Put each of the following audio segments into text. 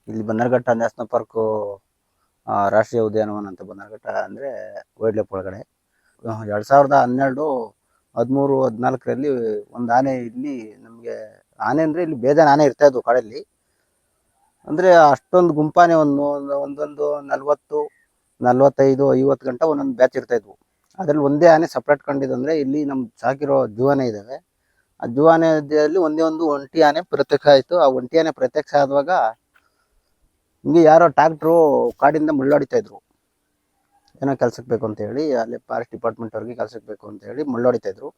ಇಲ್ಲಿ ಬನ್ನರಘಟ್ಟ national park ರಾಷ್ಟ್ರೀಯ ಉದ್ಯಾನವನ ಅಂತ ಬನ್ನರಘಟ್ಟ ಅಂದರೆ ವೈಲ್ಡ್ ಲೈಫ್ ಒಳಗಡೆ 2012, 13, 14ರಲ್ಲಿ ಒಂದು ಆನೆ ಇಲ್ಲಿ ನಮಗೆ ಆನೆ ಅಂದರೆ ಇಲ್ಲಿ ಬೇಜಾನ್ ಆನೆ ಇರ್ತಾ ಇದ್ವು ಕಾಡಲ್ಲಿ. ಅಂದರೆ ಅಷ್ಟೊಂದು ಗುಂಪಾನೆ ಒಂದೊಂದು 40, 45, 50 ಗಂಟೆ ಒಂದೊಂದು ಬ್ಯಾಚ್ ಇರ್ತಾ ಇದ್ವು. ಅದರಲ್ಲಿ ಒಂದೇ ಆನೆ ಸಪ್ರೇಟ್ ಕಂಡಿದ್ದು ಇಲ್ಲಿ ನಮ್ಮ ಸಾಕಿರೋ ಜೂ ಆನೆ ಇದ್ದಾವೆ. ಆ ಜೂ ಆನೆಯಲ್ಲಿ ಒಂದೇ ಒಂದು ಒಂಟಿ ಆನೆ ಪ್ರತ್ಯಕ್ಷ ಆಯಿತು. ಆ ಒಂಟಿ ಆನೆ ಪ್ರತ್ಯಕ್ಷ ಆದಾಗ ಹಿಂಗೆ ಯಾರೋ ಟ್ಯಾಕ್ಟ್ರು ಕಾಡಿಂದ ಮುಳ್ಳೊಡಿತಾ ಇದ್ರು, ಏನೋ ಕೆಲ್ಸಕ್ಕೆ ಬೇಕು ಅಂತ ಹೇಳಿ. ಅಲ್ಲಿ ಫಾರೆಸ್ಟ್ ಡಿಪಾರ್ಟ್ಮೆಂಟ್ ಅವ್ರಿಗೆ ಕೆಲ್ಸಕ್ಕೆ ಬೇಕು ಅಂತ ಹೇಳಿ ಮುಳ್ಳೊಡಿತಾ ಇದ್ರು.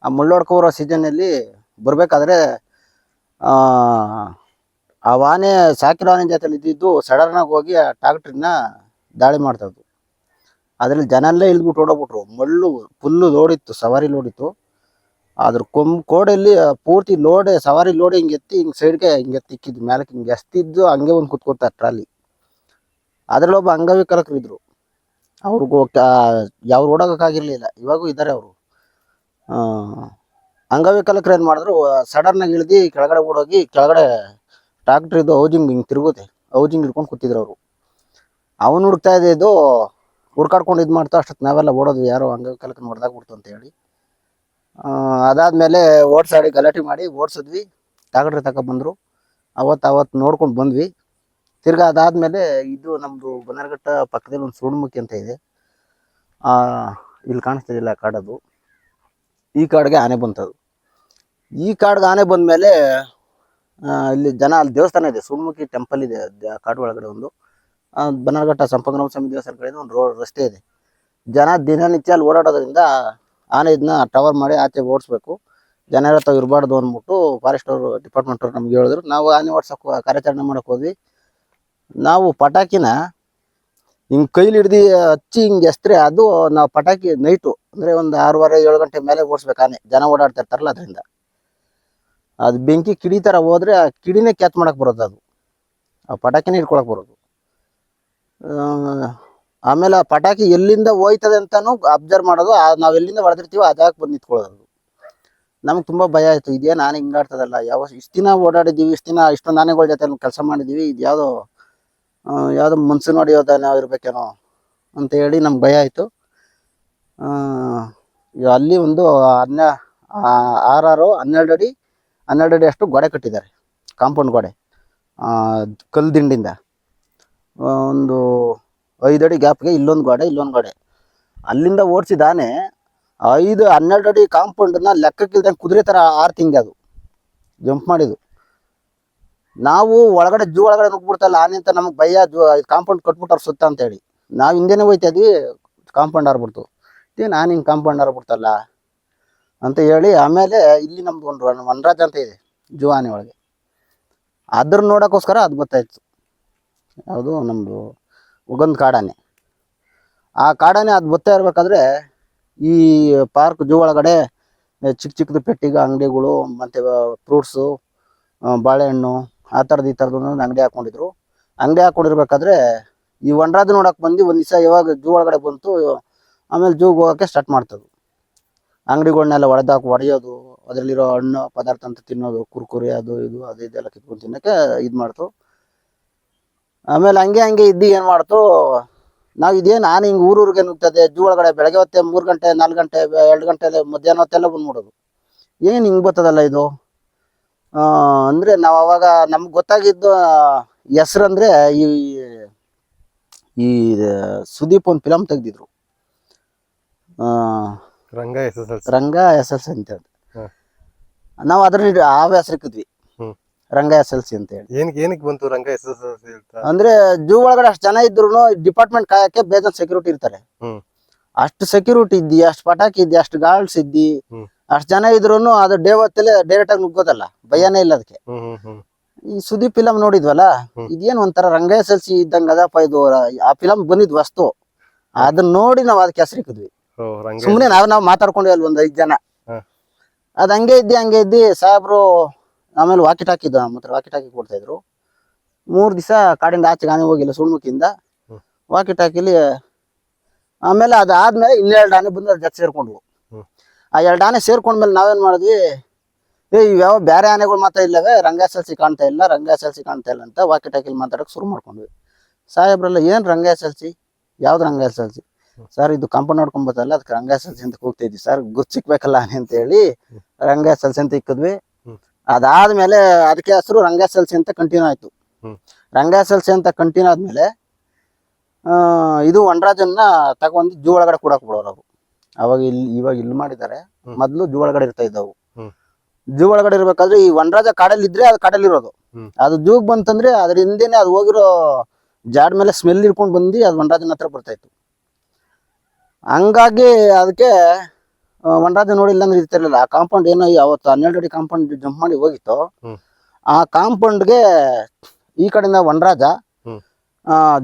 ಆ ಮುಳ್ಳೊಡ್ಕೋ ಬರೋ ಸೀಸನ್ನಲ್ಲಿ ಬರಬೇಕಾದ್ರೆ ಆ ಆನೆ ಸಾಕಿರೋ ಆನೆ ಜೊತೆಲಿ ಇದ್ದಿದ್ದು ಸಡನ್ನಾಗಿ ಹೋಗಿ ಆ ಟ್ಯಾಕ್ಟ್ರಿನ ದಾಳಿ ಮಾಡ್ತಾ ಇದ್ವು. ಅದರಲ್ಲಿ ಜನ ಎಲ್ಲ ಇಳಿದ್ಬಿಟ್ಟು ಓಡೋಗ್ಬಿಟ್ರು. ಫುಲ್ಲು ಲೋಡಿತ್ತು, ಸವಾರಿ ಲೋಡಿತ್ತು. ಅದ್ರ ಕೋಡೆಯಲ್ಲಿ ಪೂರ್ತಿ ಸವಾರಿ ಲೋಡ್ ಹಿಂಗೆ ಎತ್ತಿ ಹಿಂಗೆ ಸೈಡ್ಗೆ ಹಿಂಗೆ ಎತ್ತಿಕ್ಕಿದ್ದು ಮ್ಯಾಲಕ್ಕೆ ಹಿಂಗೆ ಎಸ್ತಿದ್ದು ಹಂಗೆ ಒಂದು ಕುತ್ಕೋತಾರೆ ಟ್ರಾಲಿ. ಅದರಲ್ಲಿ ಒಬ್ಬ ಅಂಗವಿಕಲಕರು ಇದ್ರು. ಅವ್ರಿಗೂ ಯಾವ್ರು ಓಡೋಕ್ಕಾಗಿರ್ಲಿಲ್ಲ. ಇವಾಗೂ ಇದ್ದಾರೆ ಅವರು. ಅಂಗವಿಕಲಕರು ಏನು ಮಾಡಿದ್ರು, ಸಡನ್ನಾಗಿ ಇಳಿದು ಕೆಳಗಡೆ ಓಡೋಗಿ ಕೆಳಗಡೆ ಟ್ರಾಕ್ಟ್ರಿದು ಹೌಜಿಂಗ್ ಹಿಂಗೆ ತಿರುಗುತ್ತೆ, ಹೌಜಿಂಗ್ ಹಿಡ್ಕೊಂಡು ಕೂತಿದ್ರು ಅವರು. ಅವನು ಹುಡುಕ್ತಾ ಇದ್ದು ಹುಡ್ಕಾಡ್ಕೊಂಡು ಇದು ಮಾಡ್ತಾ ಅಷ್ಟೊತ್ತು ನಾವೆಲ್ಲ ಓಡೋದು, ಯಾರೋ ಅಂಗವಿಕಲಕನ ಹೊಡೆದಾಗ್ಬಿಡ್ತು ಅಂತ ಹೇಳಿ. ಅದಾದಮೇಲೆ ಓಡಿಸಾಡಿ ಗಲಾಟೆ ಮಾಡಿ ಓಡಿಸಿದ್ವಿ. ಟ್ರಾಕ್ಟ್ರಿ ತಗೊಬಂದರು. ಅವತ್ತು ನೋಡ್ಕೊಂಡು ಬಂದ್ವಿ. ತಿರ್ಗಾ ಅದಾದಮೇಲೆ ಇದು ನಮ್ಮದು ಬನ್ನರಘಟ್ಟ ಪಕ್ಕದಲ್ಲಿ ಒಂದು ಸುಣ್ಮುಖಿ ಅಂತ ಇದೆ. ಇಲ್ಲಿ ಕಾಣಿಸ್ತಿದಿಲ್ಲ ಕಾಡದು. ಈ ಕಾಡಿಗೆ ಆನೆ ಬಂತದು. ಈ ಕಾಡಿಗೆ ಆನೆ ಬಂದಮೇಲೆ ಇಲ್ಲಿ ಜನ, ಅಲ್ಲಿ ದೇವಸ್ಥಾನ ಇದೆ, ಸುಣ್ಮುಖಿ ಟೆಂಪಲ್ ಇದೆ ಕಾಡು ಒಳಗಡೆ. ಒಂದು ಬನ್ನರಘಟ್ಟ ಸಂಪಂಗರಾಮ ಸ್ವಾಮಿ ದೇವಸ್ಥಾನ ಕಡೆ ಒಂದು ರಸ್ತೆ ಇದೆ. ಜನ ದಿನನಿತ್ಯ ಅಲ್ಲಿ ಓಡಾಡೋದ್ರಿಂದ ಆನೆ ಇದನ್ನ ಟವರ್ ಮಾಡಿ ಆಚೆ ಓಡಿಸ್ಬೇಕು, ಜನ ಇರತ್ತವ ಇರಬಾರ್ದು ಅಂದ್ಬಿಟ್ಟು ಫಾರೆಸ್ಟ್ ಅವರು ಡಿಪಾರ್ಟ್ಮೆಂಟ್ ಅವ್ರು ನಮ್ಗೆ ಹೇಳಿದ್ರು. ನಾವು ಆನೆ ಓಡ್ಸೋಕೆ ಕಾರ್ಯಾಚರಣೆ ಮಾಡೋಕೆ ಹೋದ್ವಿ. ನಾವು ಪಟಾಕಿನ ಹಿಂಗೆ ಕೈಲಿ ಹಿಡ್ದು ಹಚ್ಚಿ ಹಿಂಗೆ ಎಸ್ತ್ರೆ ಅದು ನಾವು ಪಟಾಕಿ ನೈಟು ಅಂದರೆ ಒಂದು 6:30, 7 ಗಂಟೆ ಮೇಲೆ ಓಡಿಸ್ಬೇಕು. ಆನೆ ಜನ ಓಡಾಡ್ತಾ ಇರ್ತಾರಲ್ಲ, ಅದರಿಂದ ಅದು ಬೆಂಕಿ ಕಿಡಿ ಥರ ಹೋದರೆ ಆ ಕಿಡಿನೇ ಕ್ಯಾಚ್ ಮಾಡಕ್ಕೆ ಬರೋದು, ಅದು ಆ ಪಟಾಕಿನೇ ಇಟ್ಕೊಳಕ್ಕೆ ಬರೋದು. ಆಮೇಲೆ ಆ ಪಟಾಕಿ ಎಲ್ಲಿಂದ ಹೋಯ್ತದೆ ಅಂತಲೂ ಅಬ್ಸರ್ವ್ ಮಾಡೋದು. ನಾವು ಎಲ್ಲಿಂದ ಹೊಡೆದಿರ್ತೀವೋ ಆ ಜಾಗಕ್ಕೆ ಬಂದು ನಿಂತ್ಕೊಳ್ಳೋದು. ನಮ್ಗೆ ತುಂಬ ಭಯ ಆಯಿತು, ಇದೇನು ಆನೆ ಹಿಂಗಾಡ್ತದಲ್ಲ, ಇಷ್ಟು ದಿನ ಓಡಾಡಿದ್ದೀವಿ, ಇಷ್ಟೊಂದು ಆನೆಗಳ ಜೊತೆ ಕೆಲಸ ಮಾಡಿದ್ದೀವಿ, ಇದು ಯಾವುದೋ ಮನ್ಸು ನೋಡಿಯೋದ ನಾವು ಇರಬೇಕೇನೋ ಅಂತ ಹೇಳಿ ನಮ್ಗೆ ಭಯ ಆಯಿತು. ಅಲ್ಲಿ ಒಂದು 12 ಅಡಿ ಅಷ್ಟು ಗೋಡೆ ಕಟ್ಟಿದ್ದಾರೆ, ಕಾಂಪೌಂಡ್ ಗೋಡೆ, ಕಲ್ಲು ದಿಂಡಿಂದ. ಒಂದು 5 ಅಡಿ ಗ್ಯಾಪ್ಗೆ ಇಲ್ಲೊಂದು ಗೋಡೆ. ಅಲ್ಲಿಂದ ಓಡಿಸಿದಾನೆ 12 ಅಡಿ ಕಾಂಪೌಂಡನ್ನ ಲೆಕ್ಕಕ್ಕಿಲ್ದಂಗೆ ಕುದುರೆ ಥರ ಆರ್ತಿಂಗೆ ಅದು ಜಂಪ್ ಮಾಡಿದ್ದು. ನಾವು ಒಳಗಡೆ ಜೂ ಒಳಗಡೆ ನುಗ್ಬಿಡ್ತಲ್ಲ ಆನೆ ಅಂತ ನಮಗೆ ಭಯ. ಕಾಂಪೌಂಡ್ ಕಟ್ಬಿಟ್ಟಾರ ಸುತ್ತ ಅಂತ ಹೇಳಿ ನಾವು ಹಿಂದೆನೇ ಹೋಯ್ತಾ ಇದ್ವಿ. ಕಾಂಪೌಂಡ್ ಆರ್ಬಿಡ್ತು. ನಾನು ಹಿಂಗೆ ಕಾಂಪೌಂಡ್ ಆರ್ಬಿಡ್ತಲ್ಲ ಅಂತ ಹೇಳಿ ಆಮೇಲೆ ಇಲ್ಲಿ ನಮ್ದು ಒಂದು ವನರಾಜ ಅಂತ ಇದೆ ಜೂ ಆನೆ ಒಳಗೆ. ಅದ್ರ ನೋಡೋಕ್ಕೋಸ್ಕರ ಅದು ಗೊತ್ತಾಯ್ತು, ಯಾವುದು ನಮ್ಮದು ಉಗಂದ್ ಕಾಡಾನೆ. ಆ ಕಾಡಾನೆ ಅದು ಗೊತ್ತಾ ಇರಬೇಕಾದ್ರೆ ಈ ಪಾರ್ಕ್ ಜೂ ಒಳಗಡೆ ಚಿಕ್ಕದು ಪೆಟ್ಟಿಗೆ ಅಂಗಡಿಗಳು ಮತ್ತು ಫ್ರೂಟ್ಸು, ಬಾಳೆಹಣ್ಣು, ಆ ಥರದ್ದು ಈ ಥರದ್ದು ಒಂದು ಅಂಗಡಿ ಹಾಕ್ಕೊಂಡಿದ್ರು. ಅಂಗಡಿ ಹಾಕ್ಕೊಂಡಿರ್ಬೇಕಾದ್ರೆ ಈ ವನರಾಜ ನೋಡೋಕೆ ಬಂದು ಒಂದು ದಿವಸ ಯಾವಾಗ ಜೂ ಒಳಗಡೆ ಬಂತು, ಆಮೇಲೆ ಜೂಗೆ ಹೋಗೋಕ್ಕೆ ಸ್ಟಾರ್ಟ್ ಮಾಡ್ತದೆ. ಅಂಗಡಿಗಳನ್ನೆಲ್ಲ ಹೊಡೆಯೋದು, ಅದರಲ್ಲಿರೋ ಹಣ್ಣು ಪದಾರ್ಥ ಅಂತ ತಿನ್ನೋದು, ಕುರ್ಕುರಿ ಅದು ಇದೆಲ್ಲ ಕಿತ್ಕೊಂಡು ತಿನ್ನೋಕ್ಕೆ ಇದು ಮಾಡ್ತು. ಆಮೇಲೆ ಹಂಗೆ ಇದ್ದು ಏನು ಮಾಡ್ತು, ನಾವು ಇದೇನು ಆನೆ ಹಿಂಗೆ ಊರಿಗೆ ನುಗ್ತದೆ ಜೂ ಒಳಗಡೆ ಬೆಳಗ್ಗೆ ಹೊತ್ತೆ 3 ಗಂಟೆ, 4 ಗಂಟೆ, 2 ಗಂಟೆ ಮಧ್ಯಾಹ್ನ ಹೊತ್ತೆಲ್ಲ ಬಂದ್ಬಿಡೋದು. ಏನು ಹಿಂಗೆ ಬರ್ತದಲ್ಲ ಇದು ಅಂದರೆ ನಾವು ಅವಾಗ ನಮ್ಗೆ ಗೊತ್ತಾಗಿದ್ದು ಹೆಸ್ರು ಅಂದರೆ ಈ ಸುದೀಪ್ ಒಂದು ಫಿಲಮ್ ತೆಗ್ದಿದ್ರು, ರಂಗ ಎಸ್ ಎಲ್ ಸಿ ಅಂತ ಹೇಳಿ. ನಾವು ಅದ್ರಲ್ಲಿ ಆ ಹೆಸರಿಕ್ಕಿದ್ವಿ, ರಂಗ ಎಸ್ ಎಲ್ ಸಿ ಅಂತ ಹೇಳಿ. ಏನಕ್ಕೆ ಬಂತು ರಂಗ ಎಸ್ ಎಲ್ ಸಿ ಅಂದ್ರೆ ಜೂ ಒಳಗಡೆ ಅಷ್ಟು ಜನ ಇದ್ರು ಡಿಪಾರ್ಟ್ಮೆಂಟ್ ಕಾಯಕ್ಕೆ ಬೇಜಾನ್ ಸೆಕ್ಯೂರಿಟಿ ಇರ್ತಾರೆ. ಅಷ್ಟು ಸೆಕ್ಯೂರಿಟಿ ಇದ್ದಿ, ಅಷ್ಟು ಪಟಾಕಿ ಇದ್ದಿ, ಅಷ್ಟು ಗಾರ್ಡ್ಸ್ ಇದ್ದಿ, ಅಷ್ಟು ಜನ ಇದ್ರು ಅದು ಡೇ ಹೊತ್ತಲ್ಲೇ ಡೈರೆಕ್ಟ್ ಆಗಿ ನುಗ್ಗೋದಲ್ಲ, ಭಯನೇ ಇಲ್ಲ ಅದಕ್ಕೆ. ಈ ಸುದೀಪ್ ಫಿಲಮ್ ನೋಡಿದ್ವಲ್ಲ, ಇದೇನು ಒಂಥರ ರಂಗ ಎಸ್ ಎಲ್ ಸಿ ಇದ್ದಂಗ ಅದಪ್ಪ ಇದು. ಆ ಫಿಲಮ್ ಬಂದಿದ್ ವಸ್ತು, ಅದನ್ನ ನೋಡಿ ನಾವು ಅದಕ್ಕೆ ಹೆಸರಿಕ್ಕಿದ್ವಿ. ಸುಮ್ಮನೆ ನಾವು ಮಾತಾಡ್ಕೊಂಡ್ವಿ ಅಲ್ಲಿ ಒಂದು 5 ಜನ. ಅದ್ ಹಂಗೆ ಇದ್ದಿ ಸಾಹೇಬ್ರು ಆಮೇಲೆ ವಾಕಿ ಟಾಕಿ ಕೊಡ್ತಾ ಇದ್ರು. 3 ದಿವಸ ಕಾಡಿಂದ ಆಚೆಗೆ ಆನೆ ಹೋಗಿಲ್ಲ ಸುಣ್ಮುಖಿಯಿಂದ, ವಾಕಿ ಟಾಕಿಲಿ. ಆಮೇಲೆ ಅದಾದ್ಮೇಲೆ 12 ಆನೆ ಬಂದು ಅದ್ರ ಜೊತೆ ಸೇರ್ಕೊಂಡ್ವು. ಆ 2 ಆನೆ ಸೇರ್ಕೊಂಡ್ಮೇಲೆ ನಾವೇನ್ ಮಾಡಿದ್ವಿ, ಇವ್ಯಾವ ಬೇರೆ ಆನೆಗಳು ಮಾತ್ರ ಇಲ್ಲವೇ ರಂಗ ಎಸ್ ಎಲ್ ಸಿ ಕಾಣ್ತಾ ಇಲ್ಲ ರಂಗ ಎಸ್ ಎಲ್ ಸಿ ಕಾಣ್ತಾ ಇಲ್ಲ ಅಂತ ವಾಕಿ ಟಾಕಿಲ್ ಮಾತಾಡೋಕೆ ಶುರು ಮಾಡ್ಕೊಂಡ್ವಿ. ಸಾಹೇಬ್ರೆಲ್ಲ ಏನು ರಂಗ ಎಸ್ ಎಲ್ ಸಿ ಯಾವ್ದು ರಂಗ ಎಸ್ ಎಲ್ ಸಿ ಸರ್ ಇದು ಕಾಂಪೌಂಡ್ ನೋಡ್ಕೊಂಬತ್ತಲ್ಲ ಅದಕ್ಕೆ ರಂಗ ಎಸ್ ಎಲ್ ಸಿ ಅಂತ ಕೂಗ್ತಿದ್ವಿ ಸರ್ ಗುರ್ತು ಸಿಕ್ಬೇಕಲ್ಲ ಆನೆ ಅಂತ ಹೇಳಿ ರಂಗ ಎಸ್ ಎಲ್ ಸಿ ಅಂತ ಇಕ್ಕಿದ್ವಿ. ಅದಾದ್ಮೇಲೆ ಅದಕ್ಕೆ ಹೆಸರು ರಂಗ ಎಸ್ ಎಲ್ ಸಿ ಅಂತ ಕಂಟಿನ್ಯೂ ಆಯ್ತು. ರಂಗ ಎಸ್ ಎಲ್ ಸಿ ಅಂತ ಕಂಟಿನ್ಯೂ ಆದ್ಮೇಲೆ ಇದು ವನರಾಜನ್ನ ತಗೊಂಡು ಜೂ ಒಳಗಡೆ ಕೂಡಕ್ ಬಿಡೋರು ಅವರು. ಅವಾಗ ಇವಾಗ ಇಲ್ಲಿ ಮಾಡಿದ್ದಾರೆ, ಮೊದ್ಲು ಜೂ ಒಳಗಡೆ ಇರ್ತಾ ಇದ್ದವು. ಜೂ ಒಳಗಡೆ ಇರ್ಬೇಕಾದ್ರೆ ಈ ವನರಾಜ ಕಾಡಲ್ಲಿ ಇದ್ರೆ ಅದು ಕಾಡಲ್ಲಿ ಇರೋದು. ಅದು ಜೂಗ್ ಬಂತಂದ್ರೆ ಅದ್ರ ಹಿಂದೆನೆ ಅದು ಹೋಗಿರೋ ಜಾಡ್ ಮೇಲೆ ಸ್ಮೆಲ್ ಇಟ್ಕೊಂಡು ಬಂದು ಅದು ವನರಾಜನ ಹತ್ರ ಬರ್ತಾ ಇತ್ತು. ಹಂಗಾಗಿ ಅದಕ್ಕೆ ವನರಾಜ ನೋಡಿಲ್ಲ ಅಂದ್ರೆ ಇರ್ತಿರ್ಲಿಲ್ಲ. ಆ ಕಾಂಪೌಂಡ್ ಏನೋ ಅವತ್ತು 12 ಅಡಿ ಕಾಂಪೌಂಡ್ ಜಂಪ್ ಮಾಡಿ ಹೋಗಿತ್ತು. ಆ ಕಾಂಪೌಂಡ್ಗೆ ಈ ಕಡೆಯಿಂದ ವನರಾಜ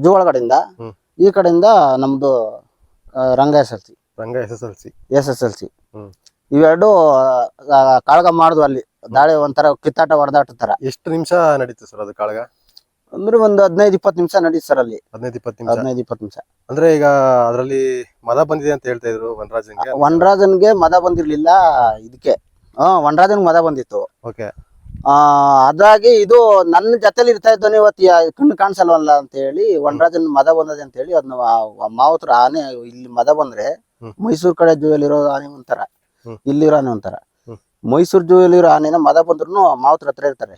ಜೂ ಒಳಗಡೆಯಿಂದ, ಈ ಕಡೆಯಿಂದ ನಮ್ದು ರಂಗ S L C S S L C ಇವೆರಡು ಕಾಳಗ ಮಾಡಿದ್ವು ಅಲ್ಲಿ. ದಾಳಿ ಒಂಥರ ಕಿತ್ತಾಟ ಹೊಡೆದಾಟ ತರ. ಎಷ್ಟು ನಿಮಿಷ ನಡೀತು ಸರ್ ಅದು ಕಾಳಗ? ಅಂದ್ರೆ ಒಂದು 15-20 ನಿಮಿಷ ನಡೀತು ಸರ್ ಅಲ್ಲಿ. 15-20 ನಿಮಿಷ. ಅಂದ್ರೆ ಈಗ ಅದರಲ್ಲಿ ಮದ ಬಂದಿದೆ ಅಂತ ಹೇಳ್ತಾ ಇದ್ರು ವನರಾಜನ್ಗೆ. ವನರಾಜನ್ಗೆ ಮದ ಬಂದಿರ್ಲಿಲ್ಲ ಇದಕ್ಕೆ. ವನರಾಜನ್ಗೆ ಮದ ಬಂದಿತ್ತು. ಓಕೆ. ಅದಾಗಿ ಇದು ನನ್ನ ಜೊತೆಲಿ ಇರ್ತಾ ಇದ್ದಾನೆ ಇವತ್ತು ಕಣ್ಣು ಕಾಣಿಸಲ್ವಲ್ಲ ಅಂತ ಹೇಳಿ ವನರಾಜನ್ ಮದ ಬಂದದೆ ಅಂತ ಹೇಳಿ ಅದನ್ನ ಮಾವುತ್ರ ಆನೆ ಇಲ್ಲಿ ಮದ ಬಂದ್ರೆ ಮೈಸೂರು ಕಡೆ ಜೂ ಅಲ್ಲಿರೋ ಆನೆ ಒಂಥರ, ಇಲ್ಲಿರೋ ಆನೆ ಒಂಥರ. ಮೈಸೂರು ಜೂ ಅಲ್ಲಿರೋ ಆನೆನ ಮದ ಬಂದ್ರು ಮಾವುತ್ರ ಹತ್ರ ಇರ್ತಾರೆ.